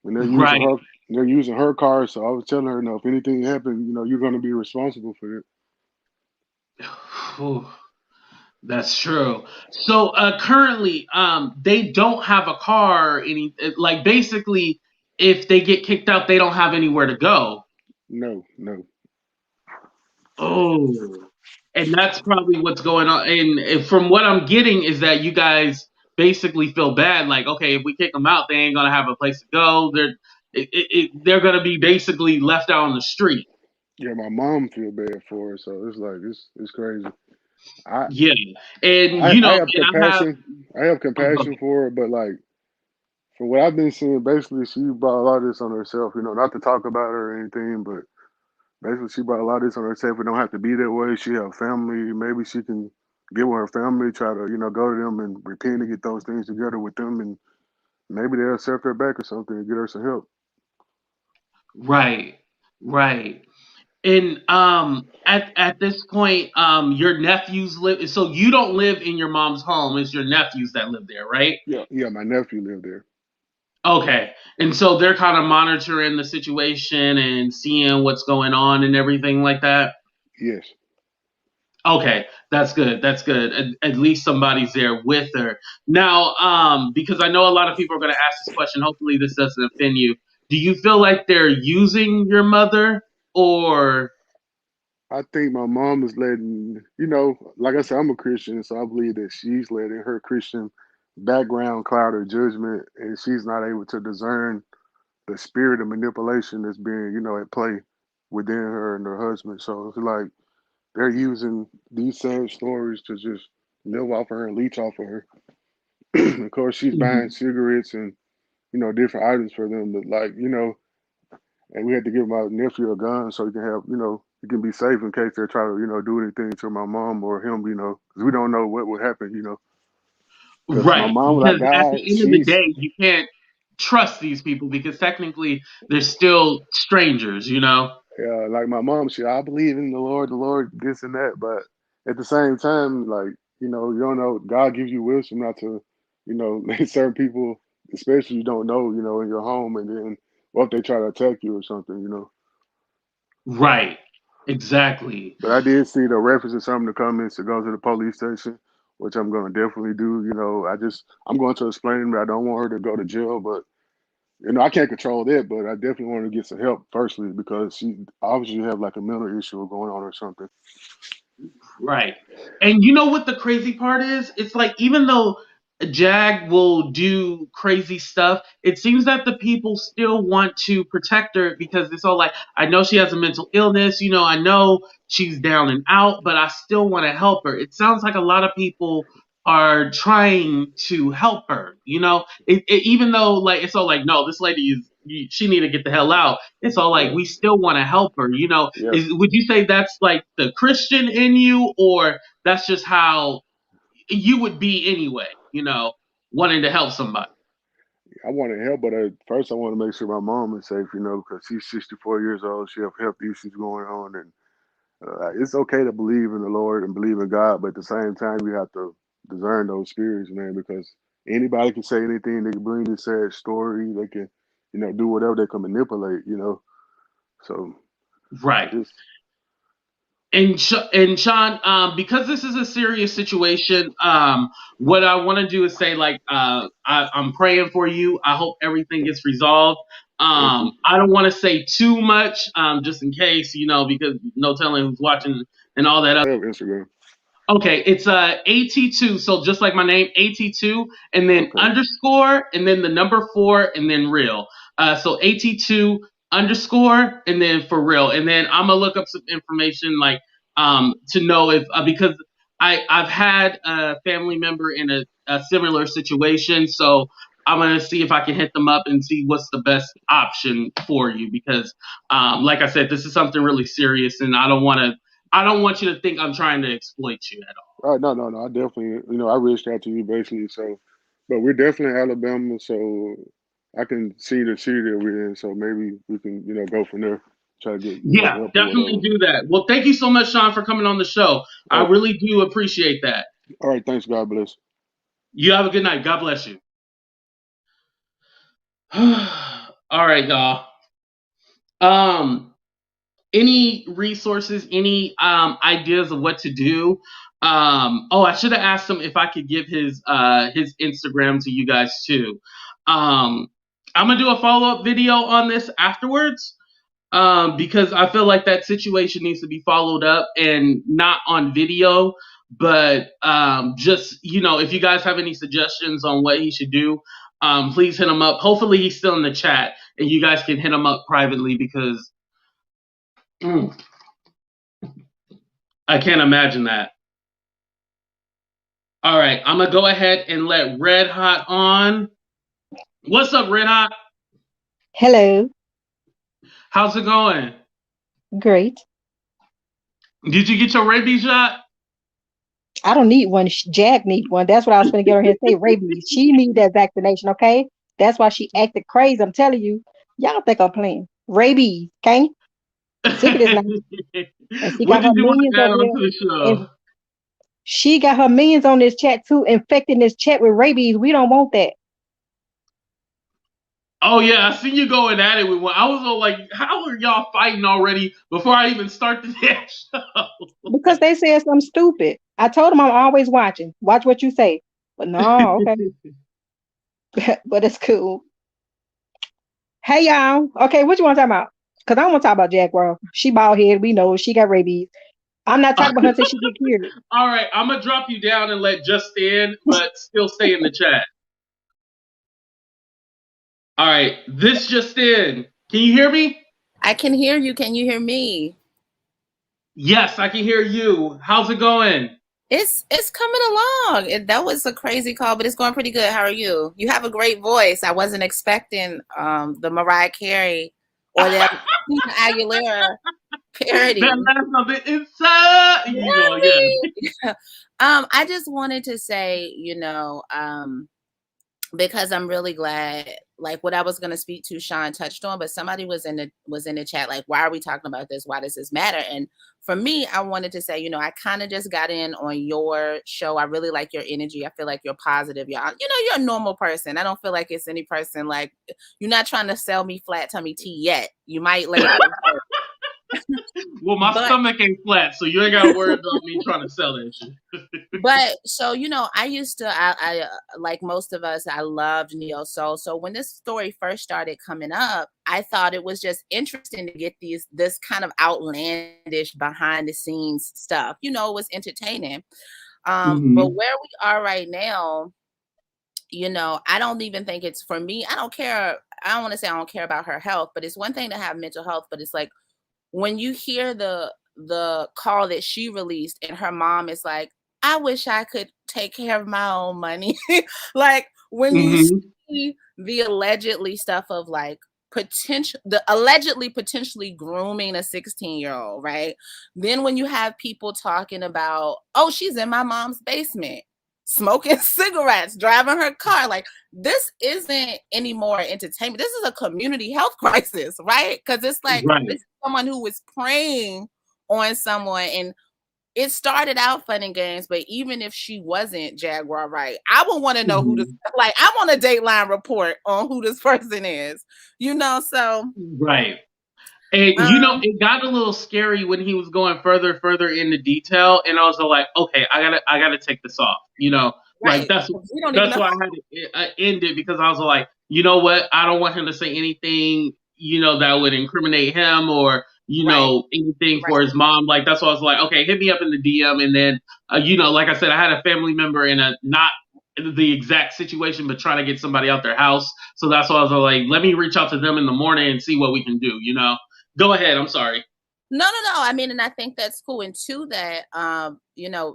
And Right. they're using her car. So I was telling her, if anything happened, you're going to be responsible for it. Whew. That's true. So currently, they don't have a car. Like basically, if they get kicked out, they don't have anywhere to go. No, no. Oh, and that's probably what's going on. And from what I'm getting is that you guys basically feel bad. Like, okay, if we kick them out, they ain't gonna have a place to go. They're gonna be basically left out on the street. Yeah, my mom feel bad for her, so it's like it's crazy. I Yeah, and I, you I know, have and I have. compassion. I have Oh, go compassion for her, but like from what I've been seeing, basically she brought a lot of this on herself. Not to talk about her or anything, but basically she brought a lot of this on herself. It don't have to be that way. She have family. Maybe she can get with her family, try to go to them and repent and get those things together with them, and maybe they'll accept her back or something and get her some help. right. Right. And at this point, your nephews live. So you don't live in your mom's home. It's your nephews that live there, right? Yeah, yeah. My nephew lived there. Okay. And so they're kind of monitoring the situation and seeing what's going on and everything like that. Yes. Okay, that's good. That's good. At least somebody's there with her. Now, because I know a lot of people are going to ask this question. Hopefully, this doesn't offend you. Do you feel like they're using your mother, or I think my mom is letting, like I said, I'm a Christian, so I believe that she's letting her Christian background cloud her judgment, and she's not able to discern the spirit of manipulation that's being, at play within her and her husband. So it's like they're using these same stories to just live off of her and leech off of her. Of course, she's buying Mhm. cigarettes and, different items for them, but like, and we had to give my nephew a gun so he can have, he can be safe in case they try to, do anything to my mom or him, because we don't know what would happen, because my Right? mom, like Because at God, the end of the day, you can't trust these people because technically they're still strangers. like my mom, I believe in the Lord, this and that, but at the same time, like, you don't know, God gives you wisdom not to, let certain people, especially you don't know, in your home, and then what if they try to attack you or something. Right? Exactly. But I did see the reference in some of the comments to go to the police station, which I'm going to definitely do. I'm going to explain that I don't want her to go to jail, but I can't control that. But I definitely want to get some help firstly because she obviously have like a mental issue going on or something. Right. And you know what the crazy part is? It's like even though Jag will do crazy stuff, it seems that the people still want to protect her because it's all like, I know she has a mental illness, I know she's down and out, but I still want to help her. It sounds like a lot of people are trying to help her, even though like it's all like, no, this lady is she need to get the hell out. It's all like Yeah, we still want to help her. yeah. Would you say that's like the Christian in you, or that's just how you would be anyway? Wanting to help somebody. I want to help, but first I want to make sure my mom is safe, because she's 64 years old. She have health issues going on, and it's okay to believe in the Lord and believe in God, but at the same time, you have to discern those spirits, man, because anybody can say anything. They can bring this sad story. They can, do whatever they can manipulate. So Right. just And Sean, because this is a serious situation, what I want to do is say, like, I'm praying for you. I hope everything gets resolved. thank you. I don't want to say too much, just in case, because no telling who's watching and all that. I have Instagram. Okay, it's AT2, so just like my name, AT2, and then Okay. underscore, and then the number 4, and then real. So AT2 underscore, and then for real, and then I'm gonna look up some information like to know if because I've had a family member in a similar situation, so I'm gonna see if I can hit them up and see what's the best option for you because like I said, this is something really serious, and I don't want you to think I'm trying to exploit you at all. All right. No, no, no. I definitely, I reached out to you basically. So, but we're definitely in Alabama. So I can see the city that we're in. So maybe we can, go from there, try to get, Yeah, help or definitely whatever. do that. Well, thank you so much, Sean, for coming on the show. All I right. really do appreciate that. All right. Thanks. God bless. You have a good night. God bless you. All right, y'all. Um, any resources, any ideas of what to do? Oh, I should have asked him if I could give his Instagram to you guys too. Um, I'm gonna do a follow up video on this afterwards. Because I feel like that situation needs to be followed up and not on video, but just if you guys have any suggestions on what he should do, please hit him up. Hopefully, he's still in the chat and you guys can hit him up privately because mm, I can't imagine that. All right, I'm gonna go ahead and let Red Hot on. What's up, Red Hot? Hello. How's it going? Great. Did you get your rabies shot? I don't need one. Jack need one. That's what I was going to get her here to say. Rabies. She need that vaccination. Okay. That's why she acted crazy. I'm telling you. Y'all think I'm playing rabies. Okay. Secret is not. And she What got did her you want millions to add over onto there. the And show? she got her millions on this chat too, infecting this chat with rabies. We don't want that. Oh yeah, I seen you going at it with one. I was all like, "How are y'all fighting already before I even start the damn show?" Because they said something stupid. I told them I'm always watching. Watch what you say. But no, okay. But it's cool. Hey y'all. Okay, what you want to talk about? Because I don't want to talk about Jaguar. She bald head. We know she got rabies. I'm not talking about her until she get cured. All right, I'm gonna drop you down and let Just in, but still stay in the chat. All right, this just in. Can you hear me? I can hear you. Can you hear me? Yes, I can hear you. How's it going? It's coming along. That was a crazy call, but it's going pretty good. How are you? You have a great voice. I wasn't expecting the Mariah Carey or that Aguilera parody. That last on the inside, yeah. I just wanted to say, because I'm really glad, like what I was going to speak to, Sean touched on, but somebody was in the chat, like, why are we talking about this? Why does this matter? And for me, I wanted to say, I kind of just got in on your show. I really like your energy. I feel like you're positive. You're a normal person. I don't feel like it's any person, like, you're not trying to sell me flat tummy tea yet. You might later. Well, my stomach ain't flat, so you ain't got to worry about me trying to sell that shit. But so, I used to, I like most of us, I loved neo soul. So when this story first started coming up, I thought it was just interesting to get this kind of outlandish behind the scenes stuff. It was entertaining. But where we are right now, I don't even think it's for me. I don't care. I don't want to say I don't care about her health, but it's one thing to have mental health, but it's like when you hear the call that she released and her mom is like, I wish I could take care of my own money. Like when you see the allegedly stuff of like allegedly potentially grooming a 16-year-old, right? Then when you have people talking about, oh, she's in my mom's basement, smoking cigarettes, driving her car. Like, this isn't any more entertainment. This is a community health crisis, right? Because it's like, this is someone who was preying on someone, and it started out fun and games, but even if she wasn't Jaguar, right, I would want to know who this, like, I want a Dateline report on who this person is, so. Right. And it got a little scary when he was going further into detail, and I was like, okay, I gotta take this off. Right. Like that's why I had to end it, because I was like, you know what? I don't want him to say anything, that would incriminate him or anything for his mom. Like that's why I was like, okay, hit me up in the DM, and then like I said, I had a family member in a not the exact situation, but trying to get somebody out their house. So that's why I was like, let me reach out to them in the morning and see what we can do. Go ahead. I'm sorry. No. I mean, and I think that's cool. And to that,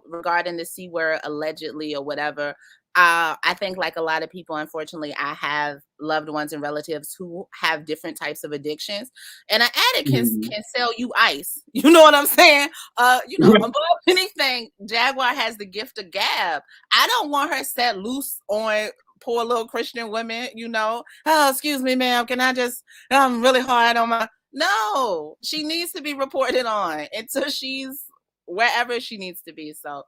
regarding the C word allegedly or whatever, I think like a lot of people, unfortunately, I have loved ones and relatives who have different types of addictions. And an addict can sell you ice. You know what I'm saying? Above anything, Jaguar has the gift of gab. I don't want her set loose on poor little Christian women, Oh, excuse me, ma'am. I'm really hard on my... No, she needs to be reported on until she's wherever she needs to be. So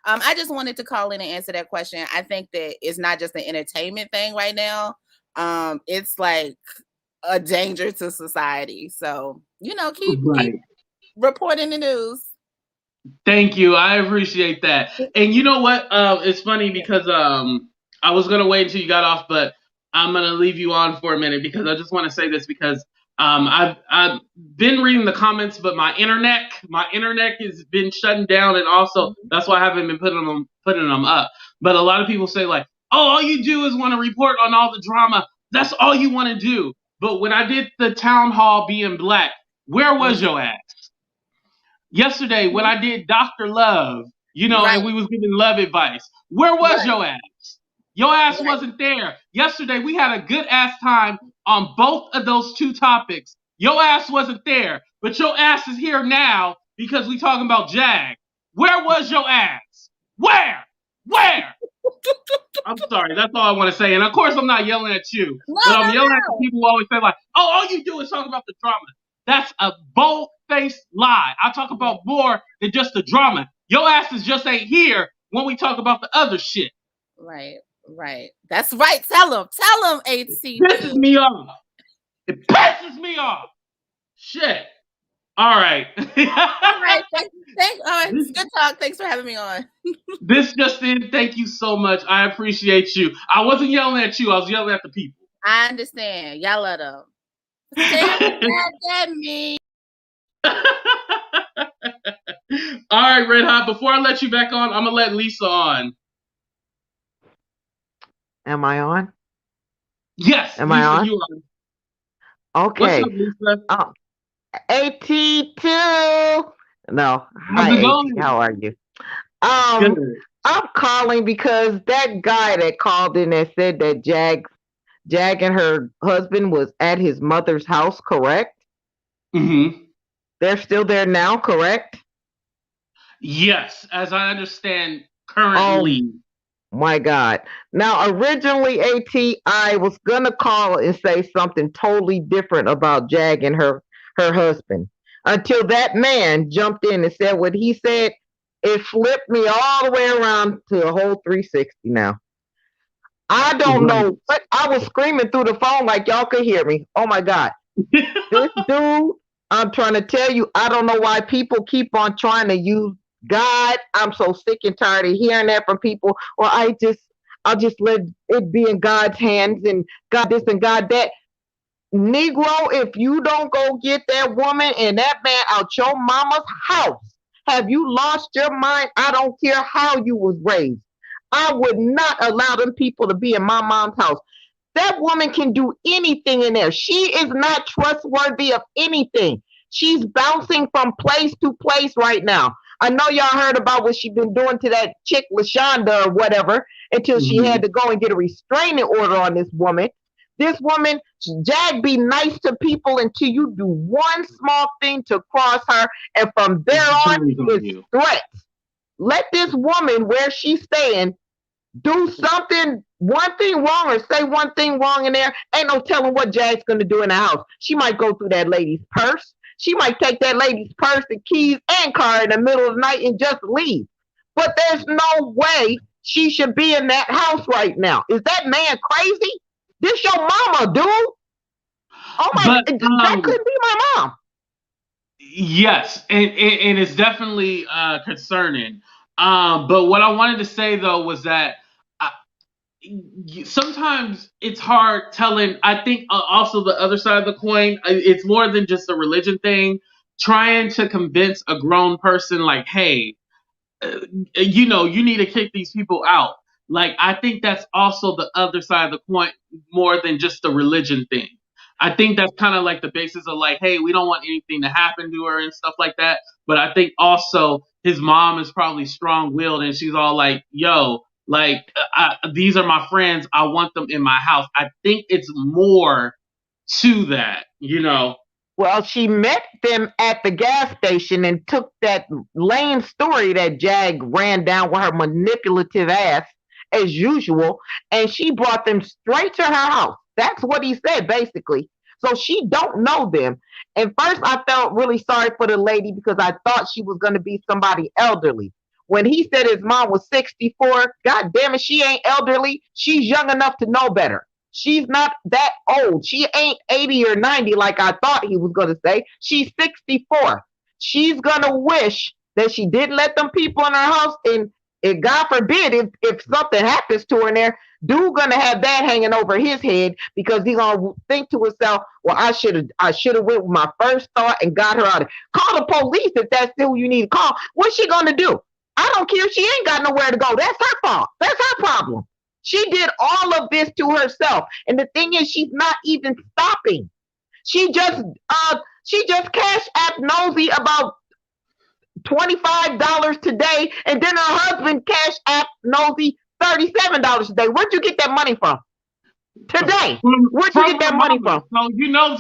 I just wanted to call in and answer that question. I think that it's not just an entertainment thing right now. It's like a danger to society. So, keep reporting the news. Thank you. I appreciate that. And you know what? It's funny because I was going to wait until you got off, but I'm going to leave you on for a minute because I just want to say this because I've been reading the comments, but my internet has been shutting down, and also that's why I haven't been putting them up. But a lot of people say like, "Oh, all you do is want to report on all the drama. That's all you want to do." But when I did the town hall being black, where was your ass? Yesterday when I did Dr. Love, and we was giving love advice, where was your ass? Your ass wasn't there. Yesterday we had a good ass time on both of those two topics. Your ass wasn't there, but your ass is here now because we talking about Jag. Where was your ass? Where? I'm sorry, that's all I want to say. And of course I'm not yelling at you, but I'm yelling at the people who always say like, oh, all you do is talk about the drama. That's a bold face lie. I talk about more than just the drama. Your asses just ain't here when we talk about the other shit. Right. That's right. Tell him, ATP. Pisses me off. It pisses me off. Shit. All right. All right. Thanks. All right. Good talk. Thanks for having me on. This just in. Thank you so much. I appreciate you. I wasn't yelling at you. I was yelling at the people. I understand. Yell at them. Stay mad at me. All right, Red Hot. Before I let you back on, I'm gonna let Lisa on. Am I on? Yes. Am Lisa, I on? you are. Okay. What's up, Lisa? AT2. No. How's Hi, it AT. going? How are you? Good. I'm calling because that guy that called in and said that Jag and her husband was at his mother's house, correct? Mm-hmm. They're still there now, correct? Yes, as I understand currently. Oh my God. Now, originally, AT, I was going to call and say something totally different about Jag and her husband until that man jumped in and said what he said. It flipped me all the way around to a whole 360 now. I don't know what I was screaming through the phone like y'all could hear me. Oh my God. This dude, I'm trying to tell you, I don't know why people keep on trying to use God. I'm so sick and tired of hearing that from people. Well, I'll just let it be in God's hands and God this and God that. Negro, if you don't go get that woman and that man out your mama's house, have you lost your mind? I don't care how you was raised. I would not allow them people to be in my mom's house. That woman can do anything in there. She is not trustworthy of anything. She's bouncing from place to place right now. I know y'all heard about what she's been doing to that chick, LaShonda or whatever, until she had to go and get a restraining order on this woman. This woman, Jag, be nice to people until you do one small thing to cross her, and from there on, it's threats. Let this woman, where she's staying, do something, one thing wrong or say one thing wrong in there. Ain't no telling what Jag's going to do in the house. She might go through that lady's purse. She might take that lady's purse and keys and car in the middle of the night and just leave. But there's no way she should be in that house right now. Is that man crazy? This your mama, dude. Oh my God, that couldn't be my mom. Yes, and it's definitely concerning. But what I wanted to say though was that sometimes it's hard telling. I think also the other side of the coin, it's more than just a religion thing. Trying to convince a grown person like, hey, you need to kick these people out. Like, I think that's also the other side of the coin, more than just the religion thing. I think that's kind of like the basis of like, hey, we don't want anything to happen to her and stuff like that. But I think also his mom is probably strong-willed and she's all like, yo, like, these are my friends. I want them in my house. I think it's more to that, Well, she met them at the gas station and took that lame story that Jag ran down with her manipulative ass, as usual, and she brought them straight to her house. That's what he said, basically. So she don't know them. And first, I felt really sorry for the lady because I thought she was going to be somebody elderly. When he said his mom was 64, God damn it, she ain't elderly. She's young enough to know better. She's not that old. She ain't 80 or 90 like I thought he was going to say. She's 64. She's going to wish that she didn't let them people in her house. And God forbid, if something happens to her in there, dude going to have that hanging over his head because he's going to think to himself, well, I should have went with my first thought and got her out of it. Call the police if that's who you need to call. What's she going to do? I don't care. She ain't got nowhere to go. That's her fault. That's her problem. She did all of this to herself. And the thing is, she's not even stopping. She just Cash App Nosy about $25 today, and then her husband Cash App Nosy $37 today. Where'd you get that money from? Today. Where'd you get that money from? No,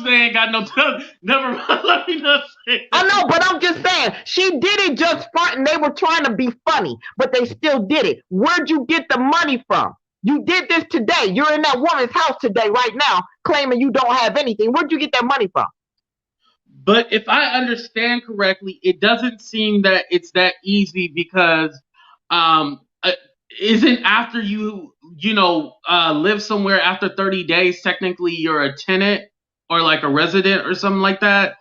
they ain't got no time. Never mind. Let me not say I know, but I'm just saying, she did it just fine, and they were trying to be funny, but they still did it. Where'd you get the money from? You did this today. You're in that woman's house today, right now, claiming you don't have anything. Where'd you get that money from? But if I understand correctly, it doesn't seem that it's that easy because um, uh, isn't after live somewhere after 30 days, technically you're a tenant or like a resident or something like that?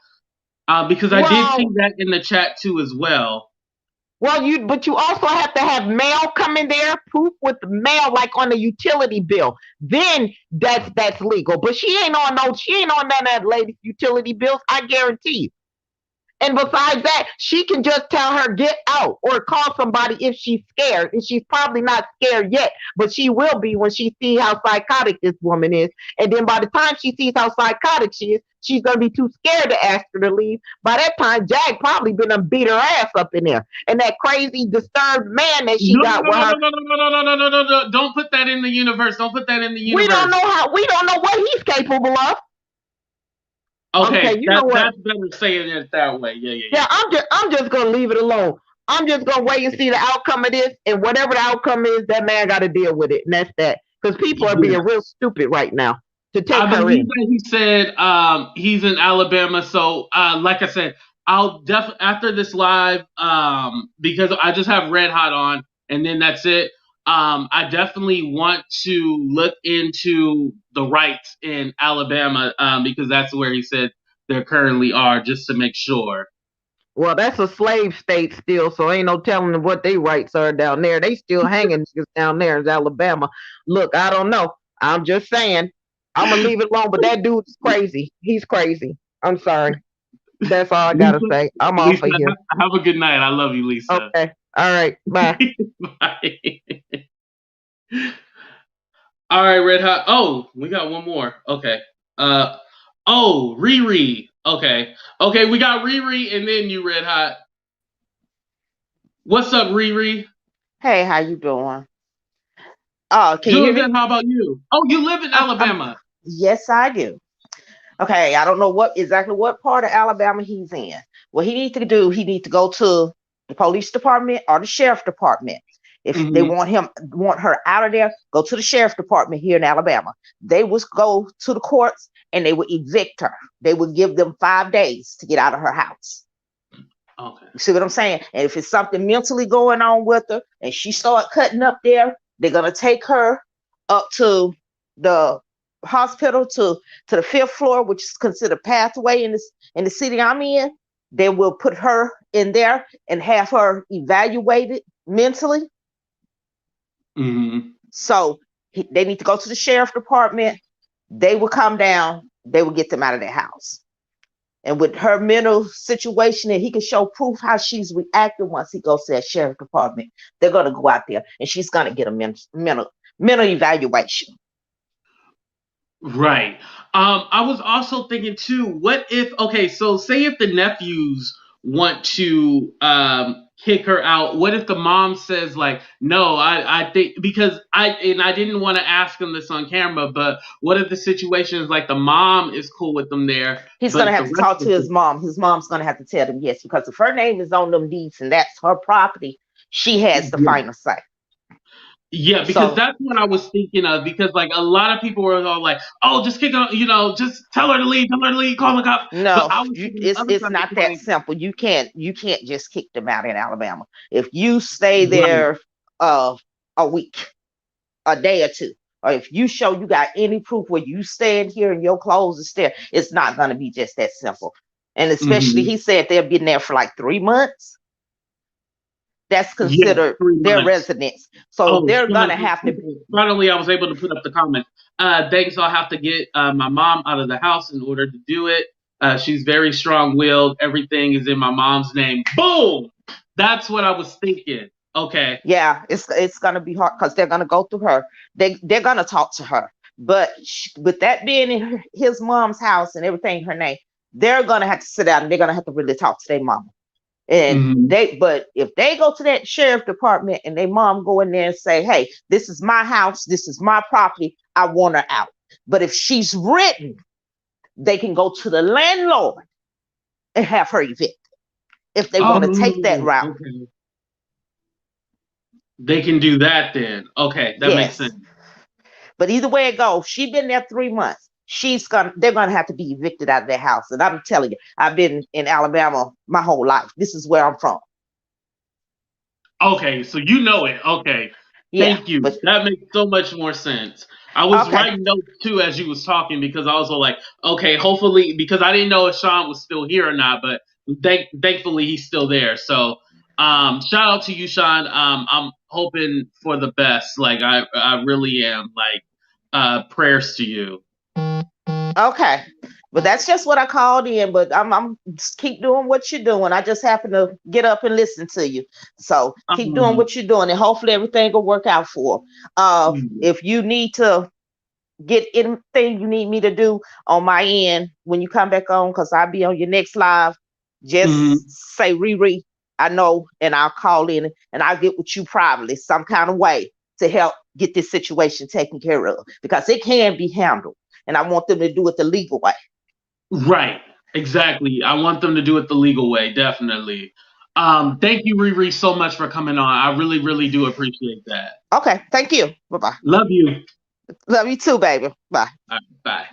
Because I did see Well, that in the chat too as well. but you also have to have mail come in there, proof with the mail, like on the utility bill. Then that's legal. But she ain't on none of that latest utility bills. I guarantee you. And besides that, she can just tell her get out or call somebody if she's scared. And she's probably not scared yet, but she will be when she sees how psychotic this woman is. And then by the time she sees how psychotic she is, she's gonna be too scared to ask her to leave. By that time, Jag probably been and beat her ass up in there. And that crazy disturbed man that she No, got no, with no, her, no, no, no, no, no, no, no, no! Don't put that in the universe. Don't put that in the we don't universe. know what he's capable of. Okay, You know what? that's better saying it that way. Yeah. Yeah, I'm just gonna leave it alone. I'm just gonna wait and see the outcome of this, and whatever the outcome is, that man got to deal with it, and that's that. Because people are being real stupid right now to take I her believe in. that he said he's in Alabama. So, like I said, I'll definitely after this live because I just have Red Hot on, and then that's it. I definitely want to look into the rights in Alabama because that's where he said there currently are, just to make sure. Well, that's a slave state still, so ain't no telling them what their rights are down there. They still hanging niggas down there in Alabama. Look, I don't know. I'm just saying. I'm gonna leave it alone, but that dude's crazy. He's crazy. I'm sorry. That's all I gotta say. I'm off Lisa, of here. have a good night. I love you, Lisa. Okay. All right. Bye. Bye. All right, Red Hot. Oh, we got one more. Okay. Riri. Okay, we got Riri and then you, Red Hot. What's up, Riri? Hey, how you doing? Oh, can you Doing hear good. me? How about you? Oh, you live in Alabama. Yes, I do. Okay, I don't know exactly what part of Alabama he's in. What he needs to do, he needs to go to the police department or the sheriff department. If they want her out of there, go to the sheriff department here in Alabama. They would go to the courts and they would evict her. They would give them 5 days to get out of her house. Okay. You see what I'm saying? And if it's something mentally going on with her and she start cutting up there, they're gonna take her up to the hospital to the 5th floor, which is considered pathway in the city I'm in. They will put her in there and have her evaluated mentally. So they need to go to the sheriff department. They will come down. They will get them out of their house. And with her mental situation, and he can show proof how she's reacting once he goes to that sheriff department, they're going to go out there and she's going to get a mental evaluation. Right. I was also thinking too, what if, so say if the nephews want to kick her out, what if the mom says like, no, I think, because I didn't want to ask him this on camera, but what if the situation is like the mom is cool with them there? He's going to have to talk to his mom. His mom's going to have to tell them yes, because if her name is on them deeds and that's her property, she has the final say. Yeah, because that's what I was thinking of. Because like a lot of people were all like, "Oh, just kick her, just tell her to leave, call the cops." No, it's not that simple. You can't just kick them out in Alabama. If you stay there a week, a day or two, or if you show you got any proof where you stand here and your clothes are there, it's not going to be just that simple. And especially, he said they've been there for like 3 months. That's considered their residence. So they're going to have to. Finally, I was able to put up the comment. Thanks. I'll have to get my mom out of the house in order to do it. She's very strong-willed. Everything is in my mom's name. Boom. That's what I was thinking. Okay. Yeah, it's going to be hard because they're going to go through her. They're going to talk to her. But with that being in his mom's house and everything, her name, they're going to have to sit down and they're going to have to really talk to their mama. And but if they go to that sheriff department and their mom go in there and say, hey, this is my house, this is my property, I want her out. But if she's written, they can go to the landlord and have her evicted if they want to take that route. Okay. They can do that then. Okay, that makes sense. But either way it goes, she's been there 3 months. they're gonna have to be evicted out of their house. And I'm telling you, I've been in Alabama my whole life. This is where I'm from. Okay, so you know it. Okay. Yeah, Thank you. but That makes so much more sense. I was okay. writing notes too as you was talking because I was all like, okay, hopefully, because I didn't know if Sean was still here or not, but thankfully he's still there. So, shout out to you, Sean. I'm hoping for the best. Like I really am. Like, prayers to you. Okay. But that's just what I called in. But I'm just keep doing what you're doing. I just happen to get up and listen to you. So keep doing what you're doing, and hopefully everything will work out for. If you need to get anything you need me to do on my end when you come back on, because I'll be on your next live, just say Riri, I know, and I'll call in and I'll get with you probably some kind of way to help get this situation taken care of, because it can be handled. And I want them to do it the legal way. Right. Exactly. I want them to do it the legal way. Definitely. Thank you, Riri, so much for coming on. I really, really do appreciate that. Okay. Thank you. Bye-bye. Love you. Love you too, baby. Bye. All right, bye.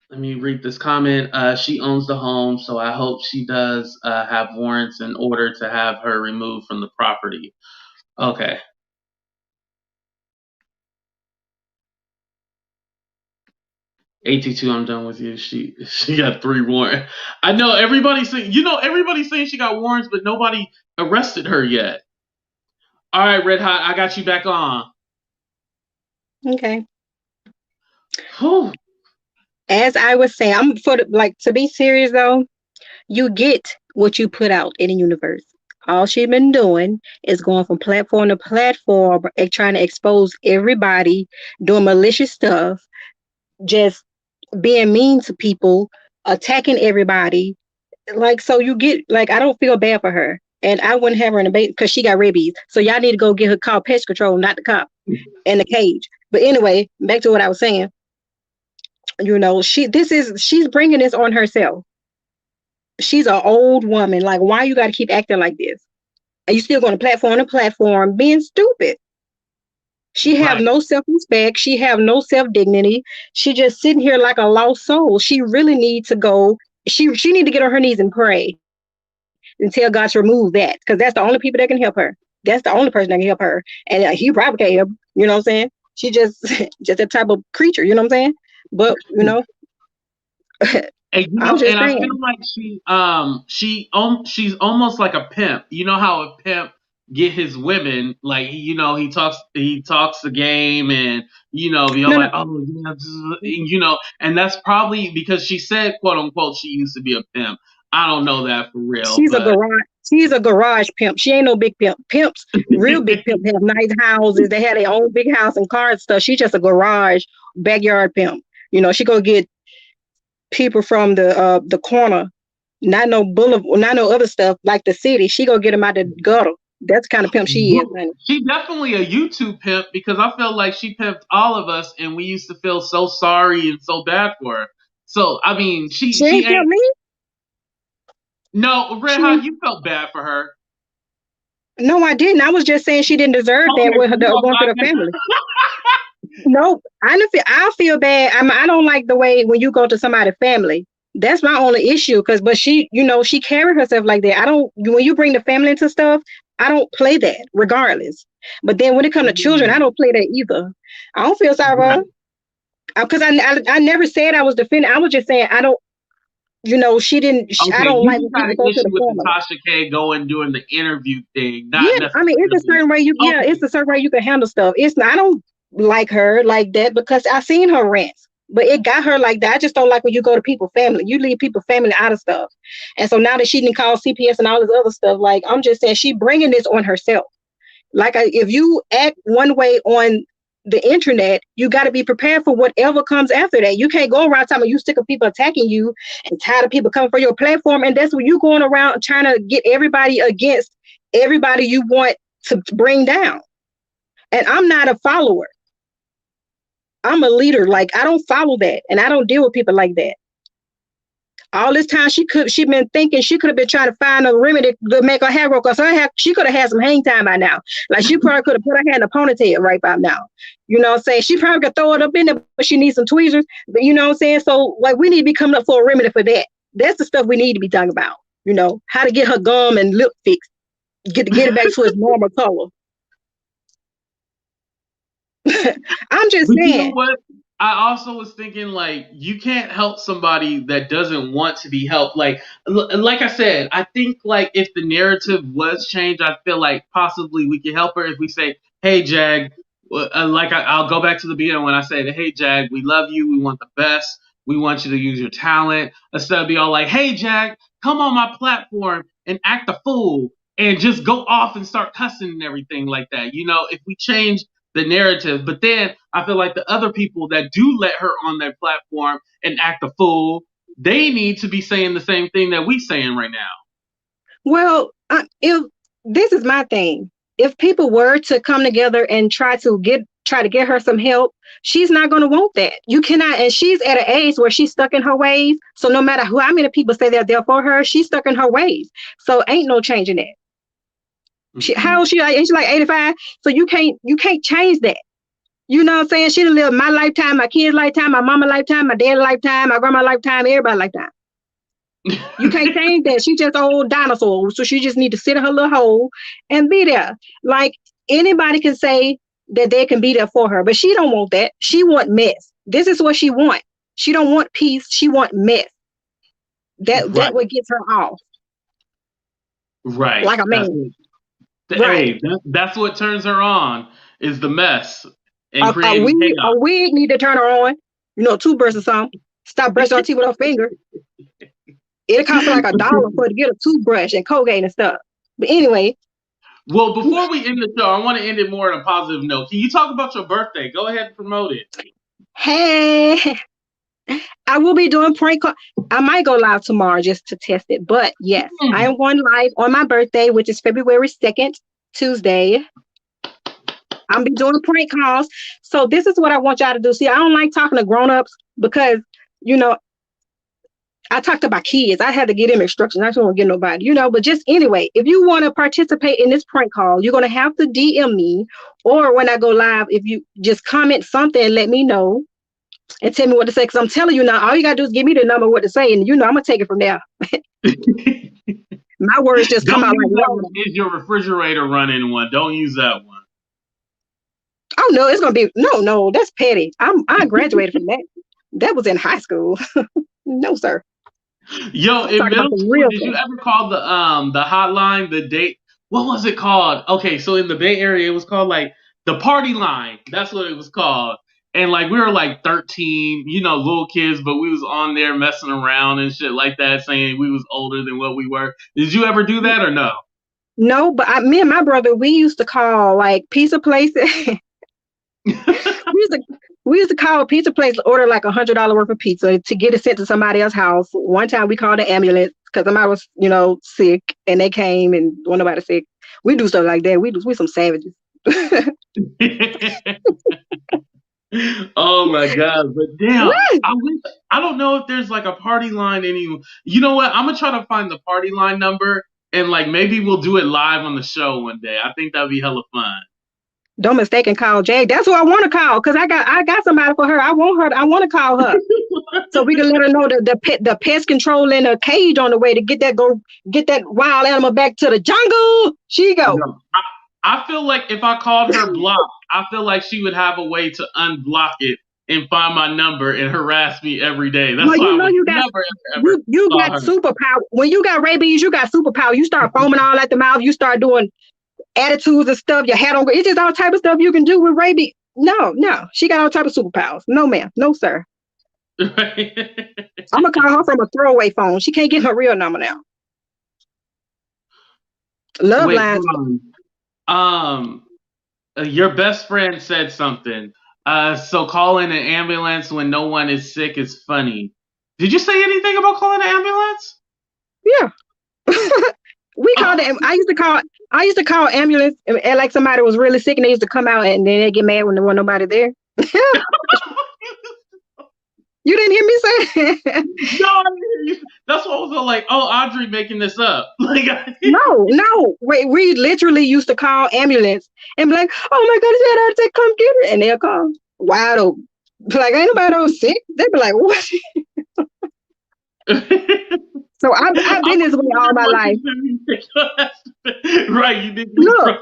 Let me read this comment. She owns the home, so I hope she does have warrants in order to have her removed from the property. Okay. AT2, I'm done with you. She got 3 warrants. I know everybody's saying, everybody's saying she got warrants, but nobody arrested her yet. All right, Red Hot, I got you back on. Okay. Whew. As I was saying, I'm to be serious though, you get what you put out in the universe. All she's been doing is going from platform to platform and trying to expose everybody, doing malicious stuff, just being mean to people, attacking everybody. Like, so you get, like, I don't feel bad for her. And I wouldn't have her in a bait because she got rabies. So y'all need to go get her called pest control, not the cop in the cage. But anyway, back to what I was saying. She's bringing this on herself. She's an old woman. Like, why you got to keep acting like this? And you still going to platform being stupid. She have no self-respect. She have no self-dignity. She just sitting here like a lost soul. She really needs to go. She need to get on her knees and pray and tell God to remove that, because that's the only people that can help her. That's the only person that can help her. And he probably can't help. You know what I'm saying? She just a type of creature. You know what I'm saying? But And I'm just saying. I feel like she's almost like a pimp. You know how a pimp get his women, like he talks the game, and be all like, oh yeah, and that's probably because she said, quote unquote, she used to be a pimp. I don't know that for real. She's a garage pimp. She ain't no big pimp. Pimps, real big pimp, have nice houses. They had their own big house and car and stuff. She's just a garage backyard pimp. She go get people from the corner, not no boulevard, not no other stuff like the city. She go get them out the gutter. That's the kind of pimp she is. Man. She definitely a YouTube pimp, because I felt like she pimped all of us, and we used to feel so sorry and so bad for her. So I mean, she ain't pimp me. No, Red Hot, you felt bad for her. No, I didn't. I was just saying she didn't deserve that with her going to the family. No, I feel bad. I don't like the way when you go to somebody's family. That's my only issue. But she carried herself like that. When you bring the family into stuff, I don't play that regardless. But then when it comes to children, I don't play that either. I don't feel sorry for her. Because I never said I was defending. I was just saying I don't. She didn't. Okay, I don't like when people go to the with Natasha K going doing the interview thing. I mean, it's a certain way it's a certain way you can handle stuff. I don't like her like that because I seen her rants, but it got her like that. I just don't like when you go to people's family. You leave people's family out of stuff, and so now that she didn't call CPS and all this other stuff, like I'm just saying, she bringing this on herself. Like if you act one way on the internet, you got to be prepared for whatever comes after that. You can't go around telling you sick of people attacking you and tired of people coming for your platform, and that's when you going around trying to get everybody against everybody you want to bring down. And I'm not a follower. I'm a leader. Like, I don't follow that, and I don't deal with people like that. All this time she been thinking she could have been trying to find a remedy to make her hair grow, because she could have had some hang time by now. Like she probably could have put her hair in a ponytail right by now. You know what I'm saying? She probably could throw it up in there, but she needs some tweezers. But you know what I'm saying? So like we need to be coming up for a remedy for that. That's the stuff we need to be talking about. You know, how to get her gum and lip fixed. Get it back to its normal color. I'm just But you know saying. what? I also was thinking, like, you can't help somebody that doesn't want to be helped. Like I said, I think, like, if the narrative was changed, I feel like possibly we could help her if we say, hey, Jag, I'll go back to the beginning when I say, hey, Jag, we love you. We want the best. We want you to use your talent. Instead of be all like, hey, Jag, come on my platform and act a fool and just go off and start cussing and everything like that. You know, if we change the narrative. But then I feel like the other people that do let her on their platform and act a fool, they need to be saying the same thing that we saying right now. Well, if this is my thing, if people were to come together and try to get her some help, she's not going to want that. You cannot, and she's at an age where she's stuck in her ways. So no matter how many people say they're there for her, she's stuck in her ways. So ain't no changing that. How old she? She's like 85. So you can't change that. You know what I'm saying? She done lived my lifetime, my kids' lifetime, my mama lifetime, my dad's lifetime, my grandma's lifetime, everybody's lifetime. You can't change that. She just old dinosaur. So she just need to sit in her little hole and be there. Like anybody can say that they can be there for her, but she don't want that. She want mess. This is what she want. She don't want peace. She want mess. That what gets her off. Right. Like a man. Hey, that's what turns her on is the mess and a wig need to turn her on. You know, toothbrush or something. Stop brushing her teeth with her finger. It costs like $1 for to get a toothbrush and Colgate and stuff. But anyway. Well, before we end the show, I want to end it more on a positive note. Can you talk about your birthday? Go ahead and promote it. Hey, I will be doing prank call. I might go live tomorrow just to test it. But yes, I am going live on my birthday, which is February 2nd, Tuesday. I'll be doing prank calls. So this is what I want y'all to do. See, I don't like talking to grown-ups because, you know, I talked about kids. I had to give them instructions. I don't want to get nobody, you know, but just anyway, if you want to participate in this prank call, you're going to have to DM me, or when I go live, if you just comment something and let me know and tell me what to say. Because I'm telling you now, all you got to do is give me the number what to say. And, you know, I'm going to take it from there. My words just come out like water. Is your refrigerator running one? Don't use that one. Oh, no, it's going to be, no, that's petty. I graduated from that. That was in high school. No, sir. Yo, in middle school, did you ever call the hotline, the date? What was it called? Okay, so in the Bay Area, it was called like the party line. That's what it was called. And like we were like 13, you know, little kids, but we was on there messing around and shit like that, saying we was older than what we were. Did you ever do that or no? No, but me and my brother, we used to call like pizza places. We used to call a pizza place, order like $100 worth of pizza to get it sent to somebody else's house. One time we called the ambulance because somebody was, you know, sick, and they came and wasn't nobody sick. We do stuff like that. We some savages. Oh my God! But damn, I don't know if there's like a party line anymore. You know what? I'm gonna try to find the party line number and like maybe we'll do it live on the show one day. I think that'd be hella fun. Don't mistake and call Jay. That's who I want to call because I got somebody for her. I want to call her so we can let her know the pest control in a cage on the way to get that wild animal back to the jungle. She go. I feel like if I called her block, I feel like she would have a way to unblock it and find my number and harass me every day. That's why I would never ever you got superpower. When you got rabies, you got superpower. You start foaming all at the mouth. You start doing attitudes and stuff. Your head on. It's just all type of stuff you can do with rabies. No, she got all type of superpowers. No, ma'am. No, sir. I'm gonna call her from a throwaway phone. She can't get her real number now. Love lines. Your best friend said something. So calling an ambulance when no one is sick is funny. Did you say anything about calling an ambulance? Yeah. We called them. I used to call ambulance and like somebody was really sick and they used to come out and then they get mad when there wasn't nobody there. You didn't hear me say it? No, I didn't hear you. That's what I was all like, oh, Audrey making this up. Like, No. We literally used to call ambulance and be like, "Oh my God, it's had to come get her," and they'll come wide open. Like, ain't nobody else sick. They'd be like, "What?" So I've been this way all my life. Right, you did. Look,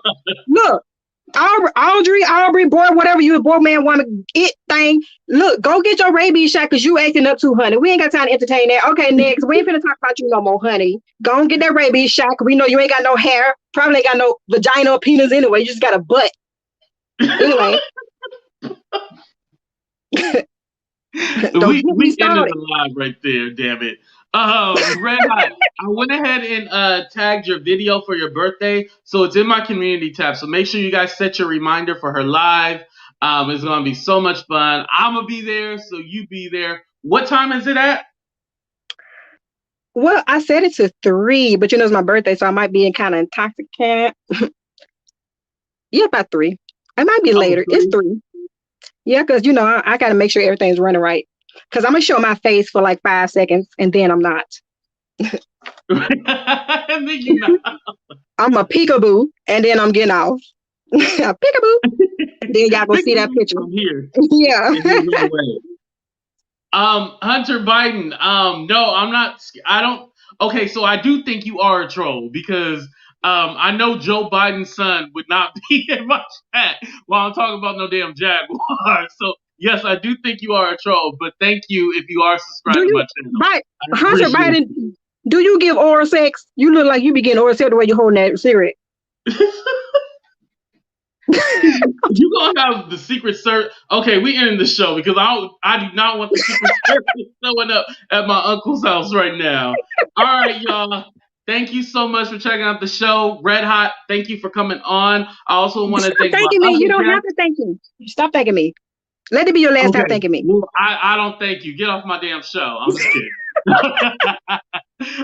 Aubrey, boy, whatever you, boy, man, woman, it thing. Look, go get your rabies shot because you acting up too, honey. We ain't got time to entertain that. Okay, next, we ain't finna talk about you no more, honey. Go and get that rabies shot because we know you ain't got no hair, probably ain't got no vagina or penis anyway. You just got a butt. Anyway. we ended the live right there, damn it. Red Hot, I went ahead and tagged your video for your birthday, so it's in my community tab. So make sure you guys set your reminder for her live. It's gonna be so much fun. I'm gonna be there, so you be there. What time is it at? Well, I said it to 3, but you know it's my birthday, so I might be kind of intoxicated. Yeah, about 3. It might be later. 3. It's 3. Yeah, because you know I got to make sure everything's running right. Because I'm gonna show my face for like 5 seconds, and then I'm not. And then you're not. I'm a peekaboo, and then I'm getting off. Peekaboo. And then y'all gonna see that picture. I'm here. Yeah. Hunter Biden. No, I'm not. I don't. Okay, so I do think you are a troll because I know Joe Biden's son would not be in my chat while I'm talking about no damn Jaguar. So yes, I do think you are a troll, but thank you if you are subscribed to my channel. Hunter Biden, do you give oral sex? You look like you be getting oral sex the way you're holding that cigarette. You gonna have the Secret Service? Okay, we ending the show because I do not want the Secret Service showing up at my uncle's house right now. All right, y'all. Thank you so much for checking out the show. Red Hot, thank you for coming on. I also want to thank me. You don't have to thank me. Stop thanking me. Let it be your last time thanking me. Well, I don't thank you. Get off my damn show. I'm just kidding.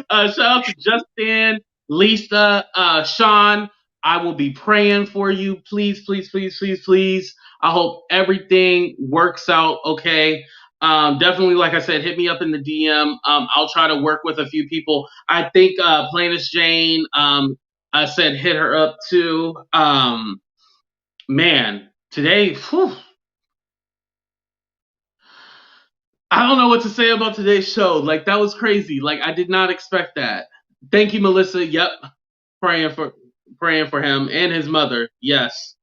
Shout out to Justin, Lisa, Sean. I will be praying for you. Please, please, please, please, please. I hope everything works out okay. Definitely, like I said, hit me up in the DM. I'll try to work with a few people. I think Plainest Jane, I said hit her up too. Man, today, whew, I don't know what to say about today's show. Like, that was crazy. Like, I did not expect that. Thank you, Melissa. Yep. Praying for him and his mother. Yes.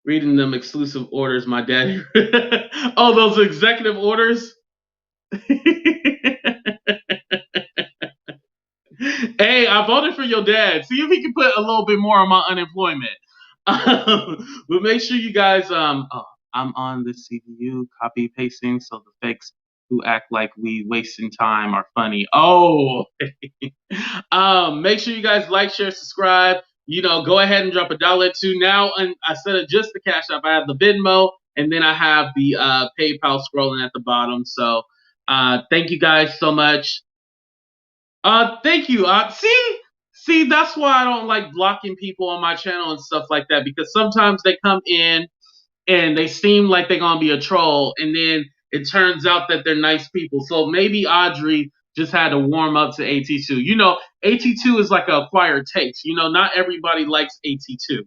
Reading them exclusive orders, my daddy. Oh, those executive orders? Hey, I voted for your dad. See if he can put a little bit more on my unemployment. But make sure you guys, I'm on the CPU, copy pasting, so the fakes who act like we wasting time are funny. Oh, make sure you guys like, share, subscribe. You know, go ahead and drop $1 too. Now, and instead of just the Cash App, I have the Venmo, and then I have the PayPal scrolling at the bottom. So, thank you guys so much. Thank you. See, that's why I don't like blocking people on my channel and stuff like that, because sometimes they come in and they seem like they're gonna be a troll, and then it turns out that they're nice people. So maybe Audrey just had to warm up to AT2. You know, AT2 is like an acquired taste. You know, not everybody likes AT2.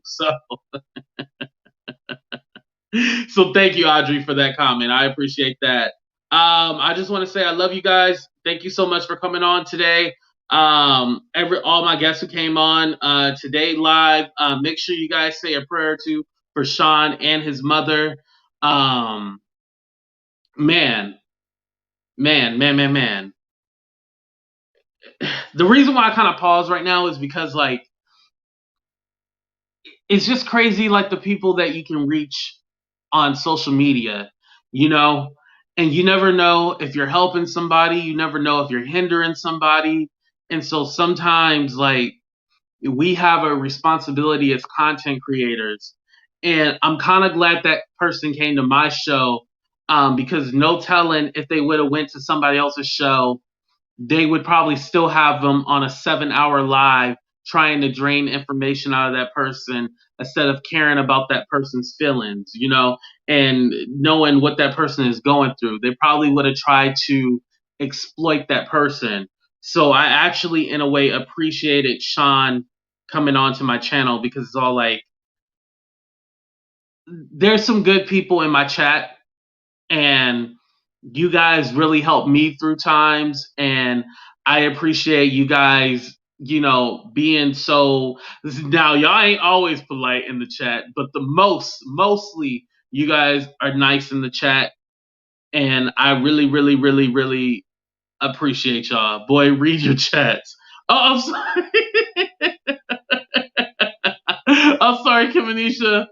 So thank you, Audrey, for that comment. I appreciate that. I just want to say I love you guys. Thank you so much for coming on today. All my guests who came on today live, make sure you guys say a prayer for Sean and his mother. Man. The reason why I kind of pause right now is because, like, it's just crazy, like, the people that you can reach on social media, you know, and you never know if you're helping somebody, you never know if you're hindering somebody. And so sometimes, like, we have a responsibility as content creators. And I'm kind of glad that person came to my show, because no telling if they would have went to somebody else's show, they would probably still have them on a 7-hour live trying to drain information out of that person instead of caring about that person's feelings, you know, and knowing what that person is going through. They probably would have tried to exploit that person. So I actually, in a way, appreciated Sean coming onto my channel because it's all like, there's some good people in my chat, and you guys really helped me through times, and I appreciate you guys, you know, being so. Now y'all ain't always polite in the chat, but mostly you guys are nice in the chat, and I really, really, really, really appreciate y'all. Boy, read your chats. Oh, I'm sorry. I'm sorry, Kamanisha.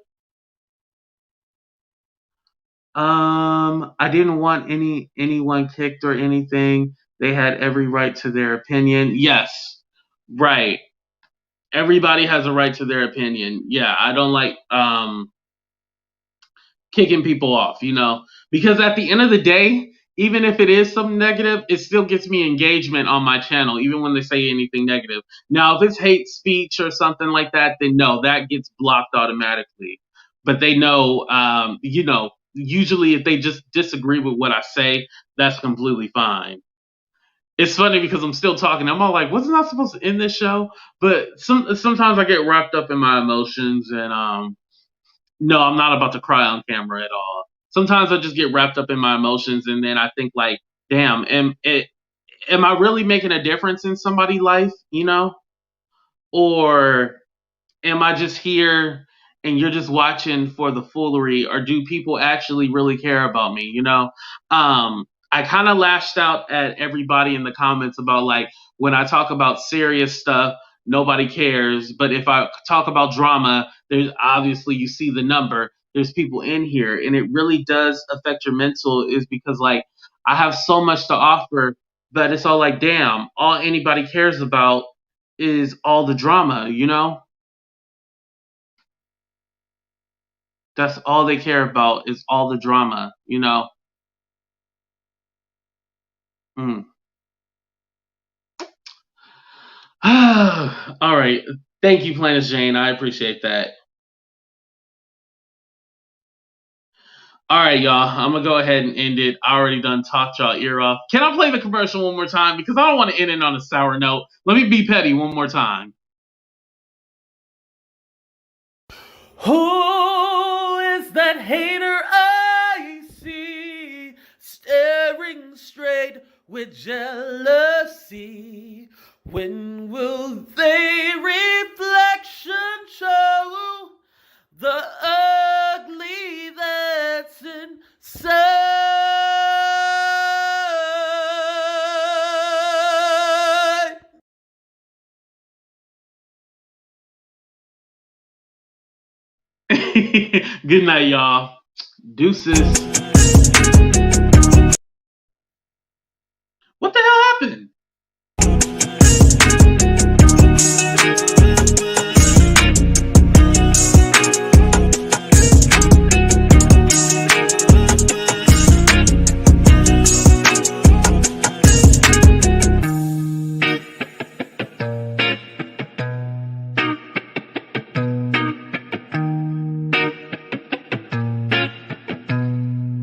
I didn't want anyone kicked or anything. They had every right to their opinion. Yes, right. Everybody has a right to their opinion. Yeah, I don't like kicking people off, you know, because at the end of the day, even if it is something negative, it still gets me engagement on my channel, even when they say anything negative. Now, if it's hate speech or something like that, then no, that gets blocked automatically. But they know, you know, usually if they just disagree with what I say, that's completely fine. It's funny because I'm still talking. I'm all like, wasn't I supposed to end this show? But sometimes I get wrapped up in my emotions, and no, I'm not about to cry on camera at all. Sometimes I just get wrapped up in my emotions, and then I think like, damn, am I really making a difference in somebody's life, you know? Or am I just here and you're just watching for the foolery, or do people actually really care about me, you know? I kind of lashed out at everybody in the comments about like, when I talk about serious stuff, nobody cares. But if I talk about drama, there's obviously, you see the number, there's people in here, and it really does affect your mental, is because like, I have so much to offer, but it's all like, damn, all anybody cares about is all the drama, you know? That's all they care about, is all the drama, you know? Mm. All right. Thank you, Planet Jane. I appreciate that. All right, y'all. I'm going to go ahead and end it. I already done talked y'all ear off. Can I play the commercial one more time? Because I don't want to end it on a sour note. Let me be petty one more time. Who is that hater I see staring straight with jealousy? When will they reflection show the ugly that's inside? Good night, y'all. Deuces.